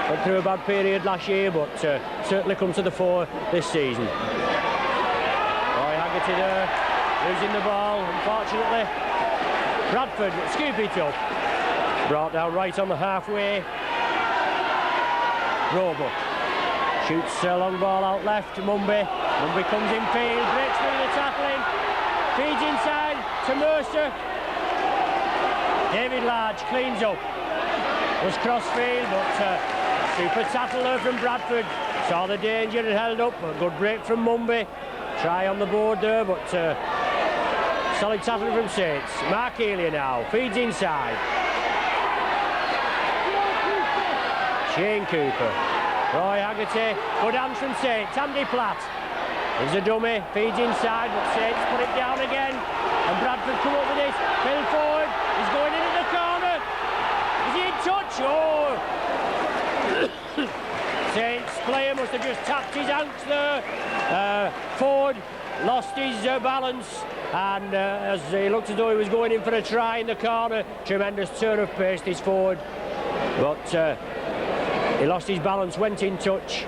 Went through a bad period last year, but certainly come to the fore this season. Roy Haggerty there, losing the ball, unfortunately. Bradford scoop it up. Brought down right on the halfway. Roebuck shoots a long ball out left. Mumby comes in field, breaks through the tackling, feeds inside to Mercer. David Large cleans up. Was crossfield, but super tackle there from Bradford. Saw the danger and held up. A good break from Mumby. Try on the board there, but solid tackle from Saints. Mark Elia now feeds inside. Shane Cooper. Roy Haggerty. Good hands from Saints. Andy Platt. There's a dummy. Feeds inside, but Saints put it down again. And Bradford come up with it. Phil Ford. He's going in at the corner. Is he in touch? Oh! Saints player must have just tapped his hanks there. Ford lost his balance, and as he looked as though he was going in for a try in the corner, tremendous turn of pace this Ford, but he lost his balance, went in touch,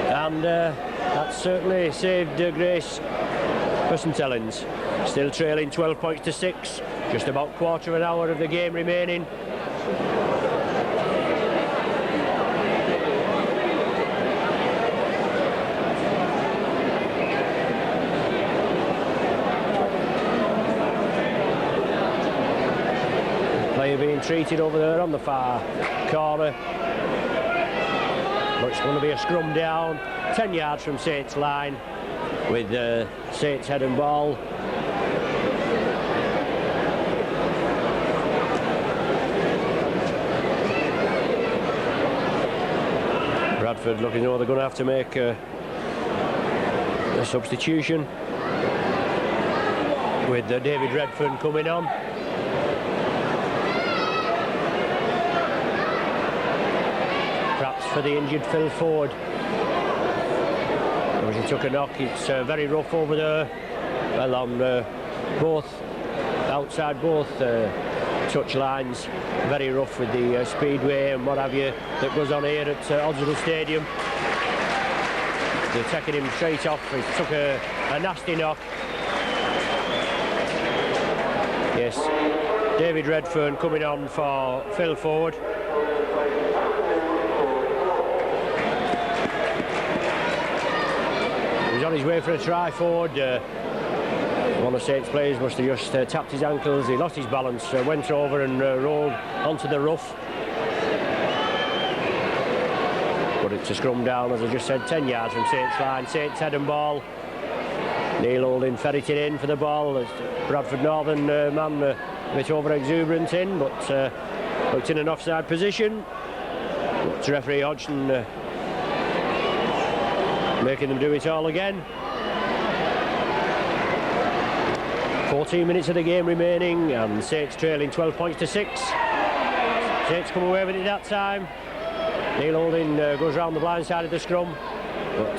and that certainly saved Grace for St Helens. Still trailing 12 points to 6, just about quarter of an hour of the game remaining. Player being treated over there on the far corner. But it's going to be a scrum down, 10 yards from Saints line, with Saints head and ball. Bradford looking though they're going to have to make a substitution with David Redfern coming on. Perhaps for the injured Phil Ford. As he took a knock, it's very rough over there. Well, on outside both touch lines, very rough with the speedway and what have you that goes on here at Odswell Stadium. They're taking him straight off. He took a nasty knock. Yes, David Redfern coming on for Phil Ford. He's on his way for a try. Ford. One of Saints' players must have just tapped his ankles. He lost his balance, went over and rolled onto the rough. But it's a scrum down, as I just said, 10 yards from Saints' line. Saints head and ball. Neil Holding ferreted in for the ball. Bradford Northern man a bit over exuberant in, but looked in an offside position. But referee Hodgson making them do it all again. 14 minutes of the game remaining, and Saints trailing 12 points to 6. Saints come away with it that time. Neil Holding goes round the blind side of the scrum, but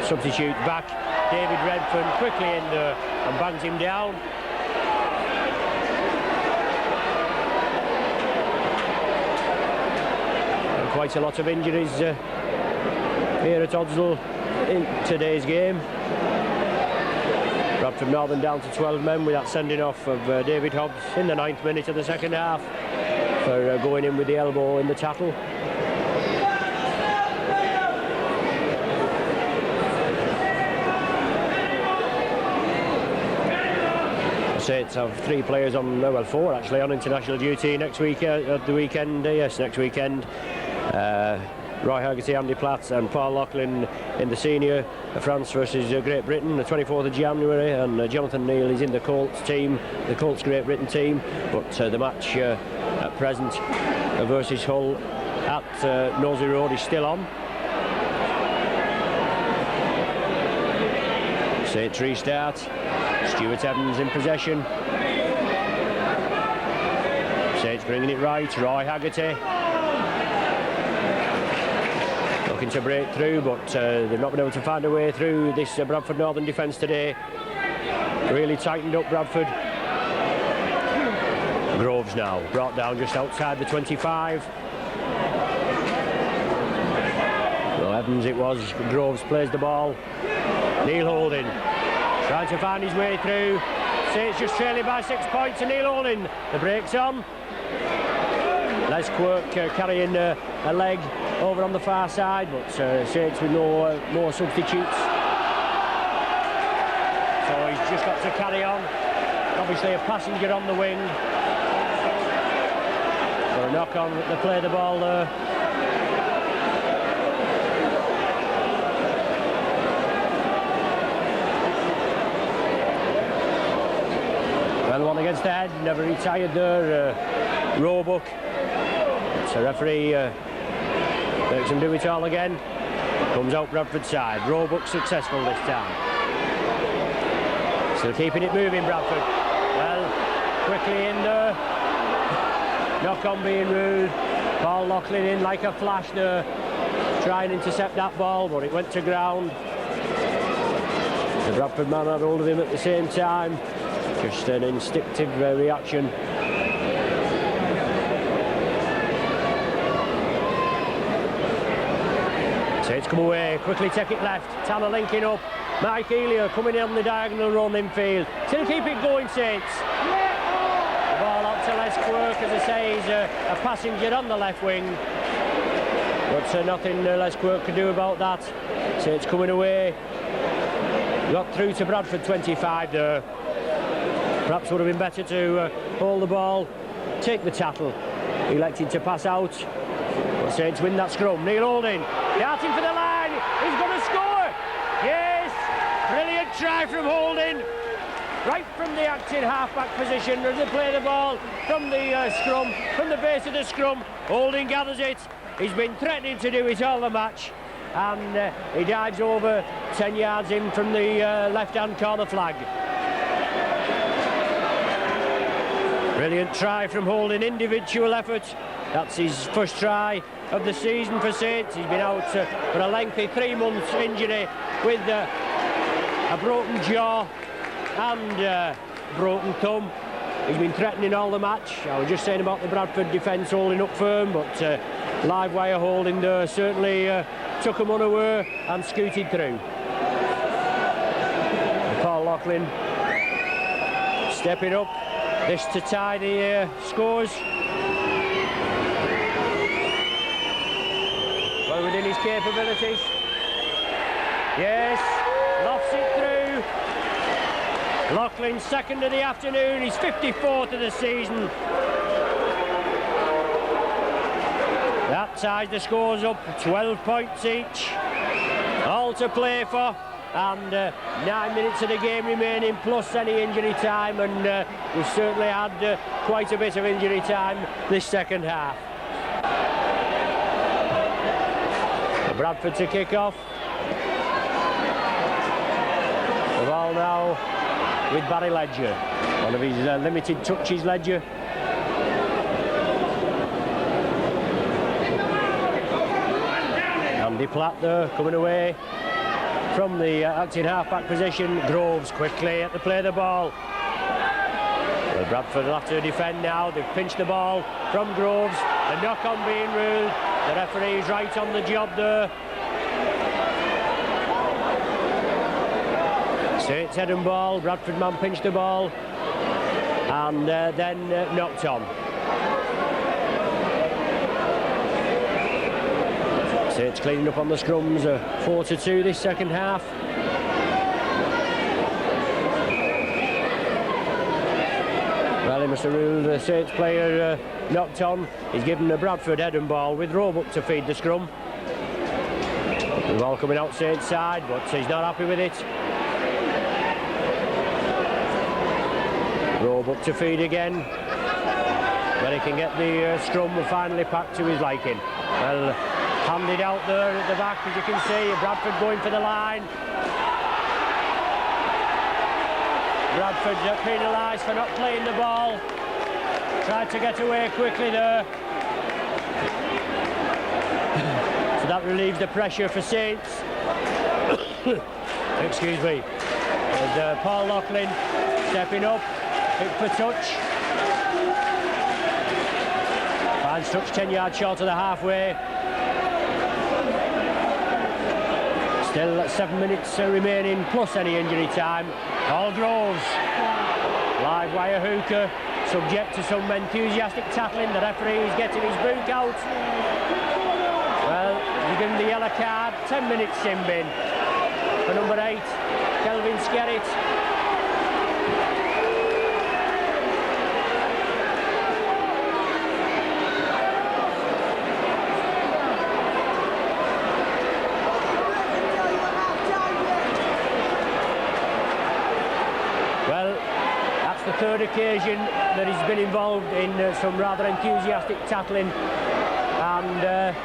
substitute back. David Redfern quickly in there and bangs him down. And quite a lot of injuries here at Odswell in today's game. Bradford Northern down to 12 men with that sending off of David Hobbs in the 9th minute of the second half for going in with the elbow in the tackle. Saints have 3 players on, well 4 actually, on international duty next week, next weekend. Roy Haggerty, Andy Platt and Paul Loughlin in the senior. France versus Great Britain, the 24th of January, and Jonathan Neal is in the Colts team, the Colts Great Britain team. But the match at present versus Hull at Nosey Road is still on. Saints restart. Stuart Evans in possession. Saints bringing it right. Roy Haggerty looking to break through, but they've not been able to find a way through this Bradford Northern defence today. Really tightened up Bradford. Groves now brought down just outside the 25. Well, Evans it was. Groves plays the ball. Neil Holding trying to find his way through. Saints just trailing by 6 points to Neil Holding. The break's on. Les Quirk carrying a leg over on the far side, but Saints with no more substitutes. So he's just got to carry on. Obviously a passenger on the wing. Got a knock on, they play the ball there. Well, one against the head, never retired there. Roebuck. So referee makes him do it all again. Comes out Bradford side. Roebuck successful this time. Still keeping it moving, Bradford. Well, quickly in there. Knock on being ruled. Paul Loughlin in like a flash there. Trying to intercept that ball, but it went to ground. The Bradford man had hold of him at the same time. Just an instinctive reaction. Saints come away, quickly take it left. Tanner linking up. Mike Elia coming in on the diagonal run infield. Still keep it going, Saints. The ball up to Les Quirk, as I say, he's a passenger on the left wing. But nothing Les Quirk could do about that. Saints coming away. Got through to Bradford 25 there. Perhaps would have been better to hold the ball, take the tackle. Elected to pass out. But Saints win that scrum. Neil Holding darting for the line. He's going to score. Yes. Brilliant try from Holding. Right from the acting half-back position as they play the ball from the scrum, from the base of the scrum. Holding gathers it. He's been threatening to do it all the match. And he dives over 10 yards in from the left-hand corner flag. Brilliant try from Holding, individual effort. That's his first try of the season for Saints. He's been out for a lengthy 3 months injury with a broken jaw and broken thumb. He's been threatening all the match. I was just saying about the Bradford defence holding up firm, but live wire Holding there certainly took him unaware and scooted through. Paul Loughlin stepping up. This to tie the scores. Well within his capabilities. Yes, lofts it through. Loughlin's second of the afternoon. He's 54th of the season. That ties the scores up. 12 points each. All to play for. And 9 minutes of the game remaining plus any injury time, and we've certainly had quite a bit of injury time this second half. Bradford to kick off. The ball now with Barry Ledger, one of his limited touches. Ledger. Andy Platt there coming away from the acting half-back position. Groves quickly at the play of the ball. Well, Bradford will have to defend now. They've pinched the ball from Groves. The knock-on being ruled. The referee's right on the job there. Saints head and ball. Bradford man pinched the ball and then knocked on. Saints cleaning up on the scrums. 4-2 this second half. Well, he must have ruled the Saints player knocked on. He's given the Bradford head and ball with Roebuck to feed the scrum. The ball coming out Saints side, but he's not happy with it. Roebuck to feed again. When he can get the scrum finally packed to his liking. Well, handed out there at the back, as you can see. Bradford going for the line. Bradford penalised for not playing the ball. Tried to get away quickly there. So that relieves the pressure for Saints. Excuse me. There's Paul Loughlin stepping up, pick for touch. Finds touch 10 yards short of the halfway. Still 7 minutes remaining, plus any injury time. Paul Groves, live wire hooker, subject to some enthusiastic tackling. The referee is getting his boot out. Well, he's given the yellow card. 10 minutes sin bin for number 8, Kelvin Skerritt. The third occasion that he's been involved in some rather enthusiastic tackling, and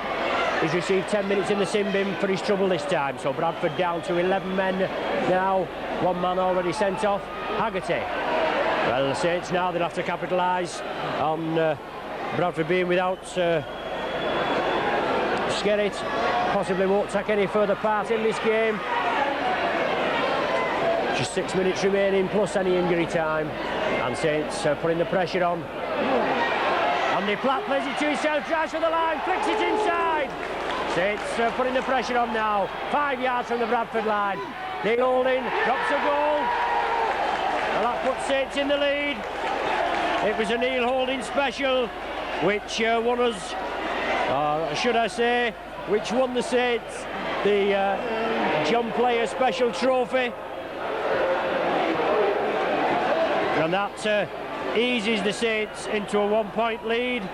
he's received 10 minutes in the sin bin for his trouble this time. So Bradford down to 11 men now, 1 man already sent off, Haggerty. Well, the Saints now, they'll have to capitalise on Bradford being without Skerritt. Possibly won't take any further part in this game. Just 6 minutes remaining, plus any injury time. And Saints putting the pressure on. Andy Platt plays it to himself, drives for the line, flicks it inside. Saints putting the pressure on now. 5 yards from the Bradford line. Neil Holding drops a goal. And that puts Saints in the lead. It was a Neil Holding special, which won us, should I say, which won the Saints the John Player Special Trophy. And that eases the Saints into a 1-point lead,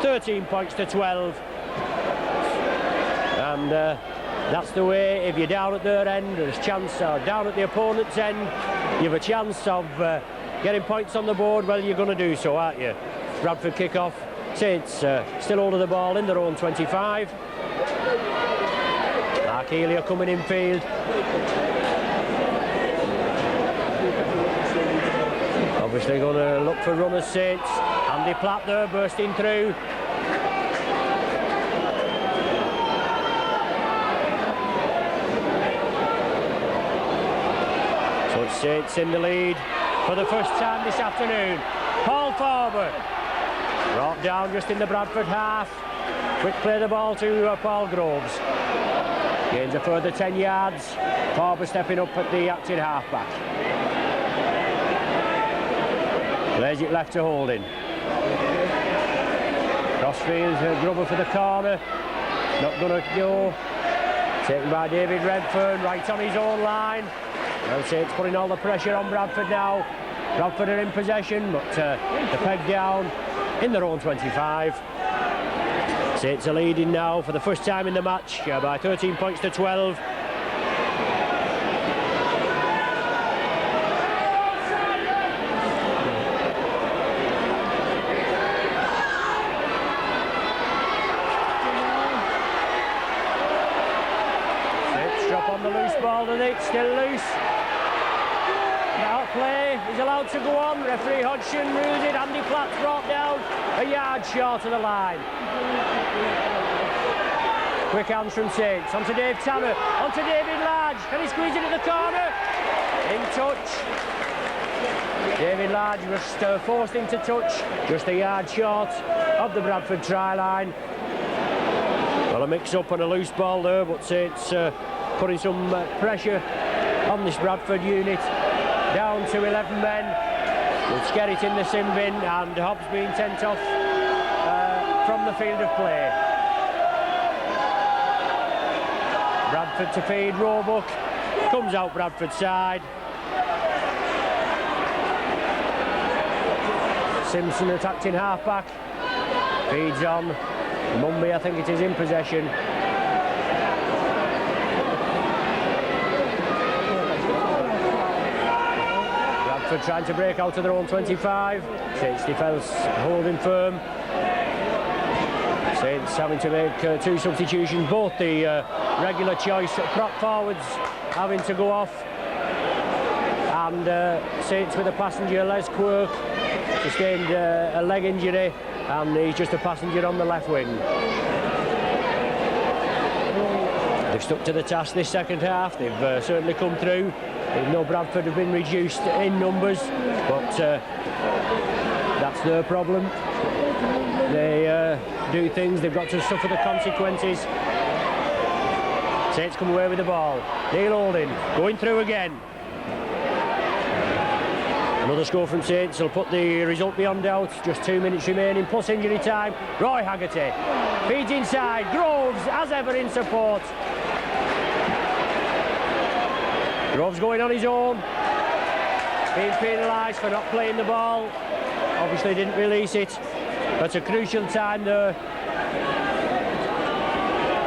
13 points to 12. And that's the way, if you're down at their end, there's a chance, or down at the opponent's end, you have a chance of getting points on the board. Well, you're going to do so, aren't you? Bradford kick-off. Saints still holding the ball in their own 25. Mark Healy coming in field. Obviously going to look for runners, Saints. Andy Platt there bursting through. So it's Saints in the lead for the first time this afternoon. Paul Farber brought down just in the Bradford half. Quick play the ball to Paul Groves. Gains a further 10 yards. Farber stepping up at the acting halfback. Plays it left to Holding. Crossfield, Grubber for the corner. Not going to go. Taken by David Redfern, right on his own line. Well, Saints putting all the pressure on Bradford now. Bradford are in possession, but the peg down in their own 25. Saints are leading now for the first time in the match by 13 points to 12. Still loose. Now play is allowed to go on. Referee Hodgson rules it. Andy Platt brought down a yard short of the line. Quick hands from Saints. On to Dave Tanner. On to David Large. Can he squeeze it at the corner? In touch. David Large just forced into touch. Just a yard short of the Bradford try line. Well, a mix-up and a loose ball there, but Saints putting some pressure on this Bradford unit. Down to 11 men. With Skerritt in the sin bin and Hobbs being sent off from the field of play. Bradford to feed Roebuck. Comes out Bradford side. Simpson attacked in half-back. Feeds on. Mumby, I think it is, in possession. Bradford trying to break out of their own 25. Saints defence holding firm. Saints having to make 2 substitutions, both the regular choice prop forwards having to go off, and Saints with a passenger. Les Quirk sustained a leg injury, and he's just a passenger on the left wing. They've stuck to the task this second half. They've certainly come through. Even though Bradford have been reduced in numbers, but that's their problem. They do things, they've got to suffer the consequences. Saints come away with the ball. Neil Holding going through again. Another score from Saints will put the result beyond doubt. Just 2 minutes remaining, plus injury time. Roy Haggerty feeds inside. Groves, as ever, in support. Groves going on his own. Being penalised for not playing the ball. Obviously didn't release it. That's a crucial time there.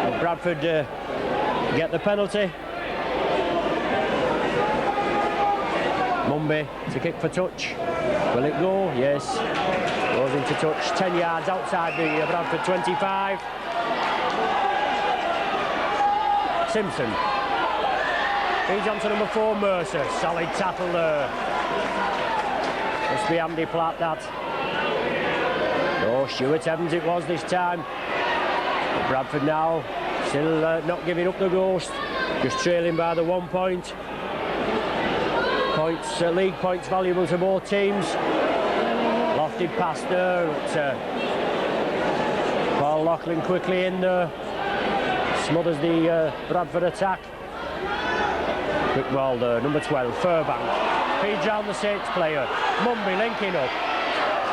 But Bradford get the penalty. Mumby to kick for touch. Will it go? Yes. Goes into touch. 10 yards outside the Bradford 25. Simpson. Feeds on to number 4, Mercer. Solid tackle there. Must be Andy Platt, that. Oh, Stuart Evans it was this time. But Bradford now still not giving up the ghost. Just trailing by the 1 point. Points, league points valuable to both teams. Lofted pass there. Paul Loughlin quickly in there. Smothers the Bradford attack. Quick ball there, number 12, Furbank. Feeds round the Saints player. Mumby linking up.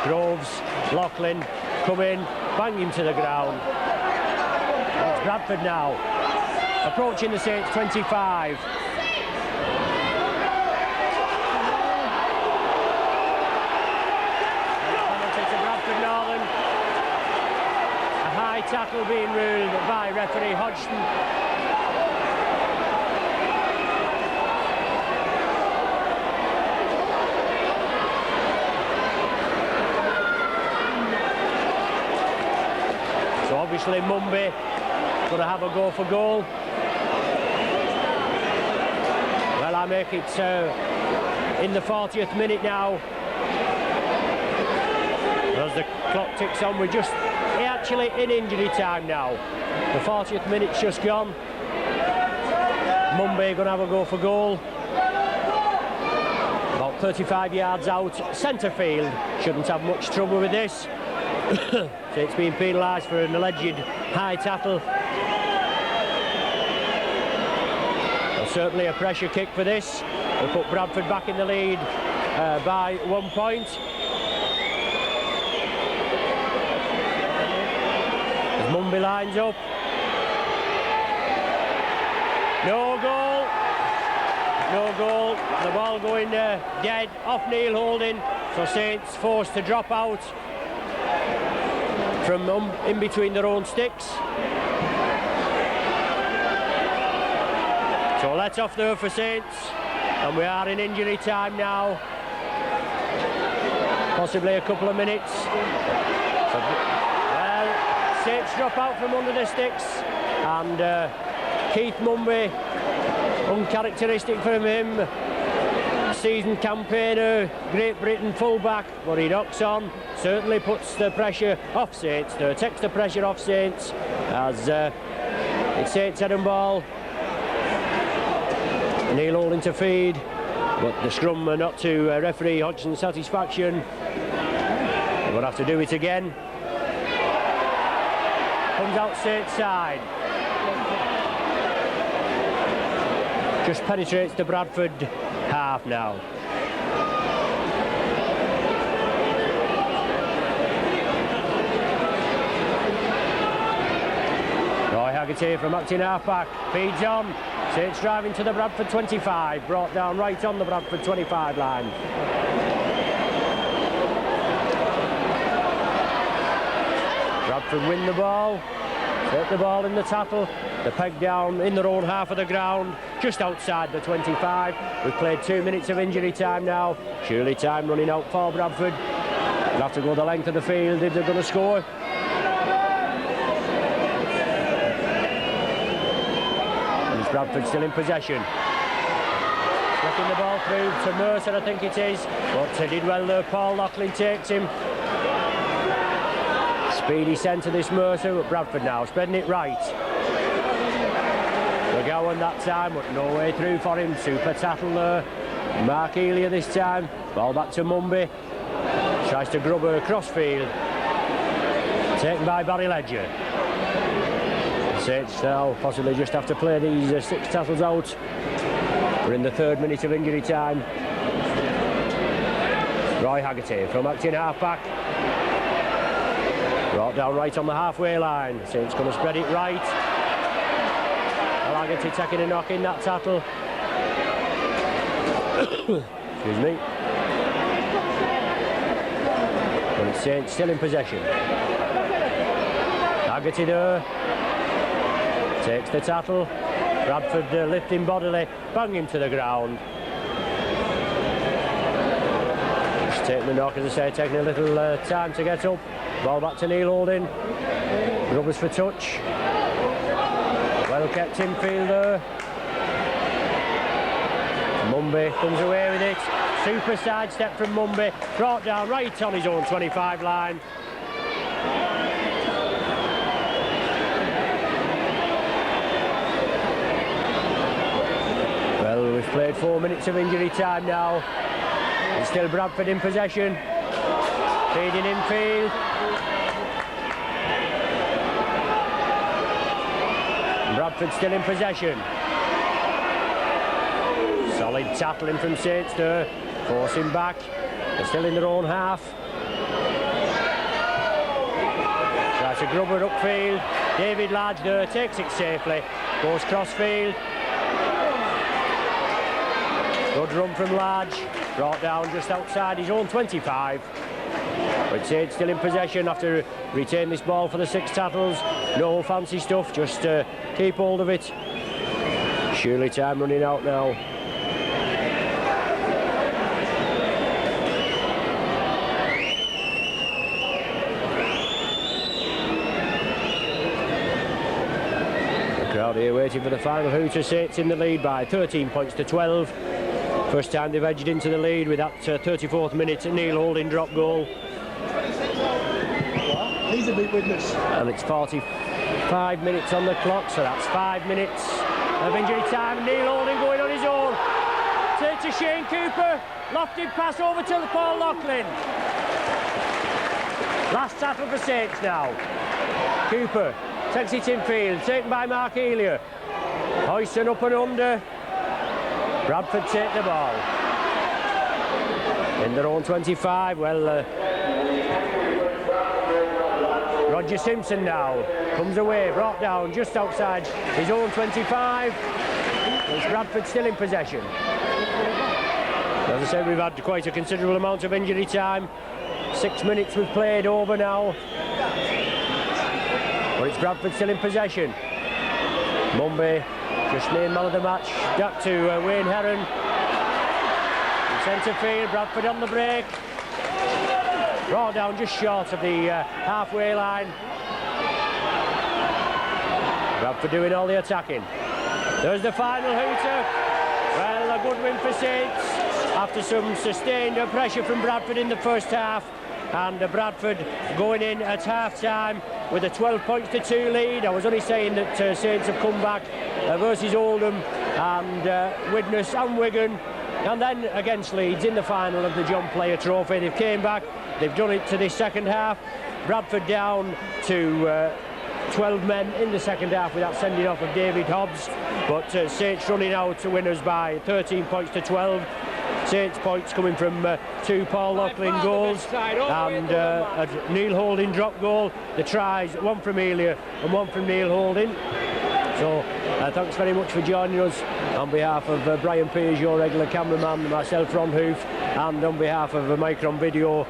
Groves, Loughlin come in, bang him to the ground. It's Bradford now. Approaching the Saints 25. Tackle being ruled by referee Hodgson. So obviously Mumby going to have a go for goal. Well, I make it in the 40th minute now. As the clock ticks on, we're just actually in injury time now. The 40th minute's just gone. Mumby going to have a go for goal. About 35 yards out, centre field. Shouldn't have much trouble with this. So it's been penalised for an alleged high tackle. Well, certainly a pressure kick for this. We'll put Bradford back in the lead by 1 point. Mumby lines up. No goal. No goal. The ball going dead off Neil Holding. So Saints forced to drop out from in between their own sticks. So let off there for Saints. And we are in injury time now. Possibly a couple of minutes. Saints drop out from under the sticks, and Keith Mumby, uncharacteristic from him, seasoned campaigner, Great Britain fullback, but he knocks on, certainly puts the pressure off Saints, takes the pressure off Saints, as it's Saints head and ball. Neil Holding to feed, but the scrum not to referee Hodgson's satisfaction. We'll have to do it again. Comes out Saints side. Just penetrates the Bradford half now. Roy Haggerty from acting half-back. Feeds on. Saints driving to the Bradford 25. Brought down right on the Bradford 25 line. Bradford win the ball, take the ball in the tackle, the peg down in their own half of the ground, just outside the 25. We've played 2 minutes of injury time now. Surely time running out for Bradford. They'll have to go the length of the field if they're going to score. And it's Bradford still in possession. Flicking the ball through to Mercer, I think it is. But did well there. Paul Loughlin takes him. Speedy centre this Mercer, but Bradford now spreading it right. McGowan that time, but no way through for him. Super tackle there. Mark Elia this time. Ball back to Mumby. Tries to grub her across field. Taken by Barry Ledger. Saints now possibly just have to play these 6 tackles out. We're in the 3rd minute of injury time. Roy Haggerty from acting half-back. Brought down right on the halfway line. Saints going to spread it right. Haggerty taking a knock in that tackle. Excuse me. But it's Saints still in possession. Haggerty there. Takes the tackle. Bradford lifting bodily. Bang him to the ground. Just taking the knock, as I say, taking a little time to get up. Ball back to Neil Holding. Grubbers for touch. Well kept infield there. Mumby comes away with it. Super side step from Mumby. Brought down right on his own 25 line. Well, we've played 4 minutes of injury time now. It's still Bradford in possession. Feeding infield. Bradford still in possession. Solid tackling from Saints there. Forcing back. They're still in their own half. Tries to grub her upfield. David Large there takes it safely. Goes cross field. Good run from Large. Brought down just outside his own 25. But Saints still in possession after retain this ball for the 6 tackles. No fancy stuff, just keep hold of it. Surely time running out now. The crowd here waiting for the final hooter. Saints in the lead by 13 points to 12. First time they've edged into the lead with that 34th minute Neil Holding drop goal. He's a big witness. And it's 45 minutes on the clock, so that's 5 minutes of injury time. Neil Holding going on his own. Takes to Shane Cooper. Lofted pass over to Paul Loughlin. Last tackle for Saints now. Cooper takes it in field, taken by Mark Elia. Hoisting up and under. Bradford take the ball. In their own 25, well, Roger Simpson now comes away, brought down just outside his own 25. It's Bradford still in possession. As I said, we've had quite a considerable amount of injury time. 6 minutes we've played over now. But it's Bradford still in possession. Mumby just named man of the match. Back to Wayne Heron. In centre field, Bradford on the break. Brought down just short of the halfway line. Bradford doing all the attacking. There's the final hooter. Well, a good win for Saints after some sustained pressure from Bradford in the first half. And Bradford going in at half-time with a 12 points to 2 lead. I was only saying that Saints have come back versus Oldham and Widnes and Wigan. And then against Leeds in the final of the John Player Trophy. They've came back, they've done it to this second half. Bradford down to 12 men in the second half with that sending off of David Hobbs. But Saints running out to winners by 13 points to 12. Saints points coming from 2 Paul Loughlin goals and a Neil Holding drop goal. The tries, 1 from Elia and 1 from Neil Holding. So thanks very much for joining us on behalf of Brian Pears, your regular cameraman, myself, Ron Hoof, and on behalf of Micron Video.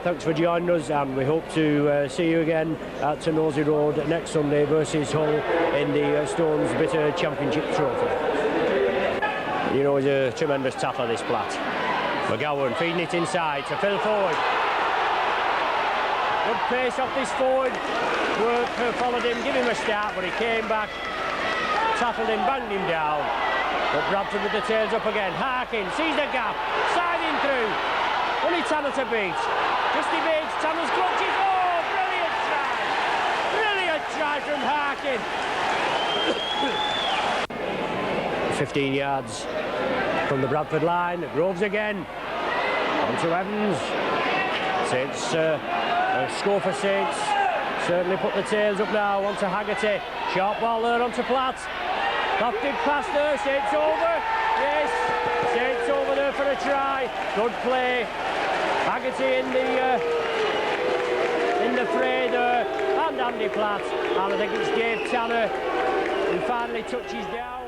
Thanks for joining us, and we hope to see you again at Nosey Road next Sunday versus Hull in the Stones Bitter Championship Trophy. You know, he's a tremendous tackler, this Platt. McGowan feeding it inside to Phil Forward. Good pace off this forward. Work followed him, give him a start, but he came back, tackled him, banged him down. But Bradford with the tails up again. Harkin sees the gap, siding through. Only Tanner to beat. Just evades Tanner's clutches. Oh, brilliant try! Brilliant try from Harkin. 15 yards from the Bradford line. Groves again. On to Evans. Saints, a score for Saints. Certainly put the tails up now. On to Haggerty. Sharp ball there onto Platt. Lofted pass there. Saints over. Yes. Saints over there for a try. Good play. Haggerty in the fray there. And Andy Platt. And I think it's Dave Tanner who finally touches down.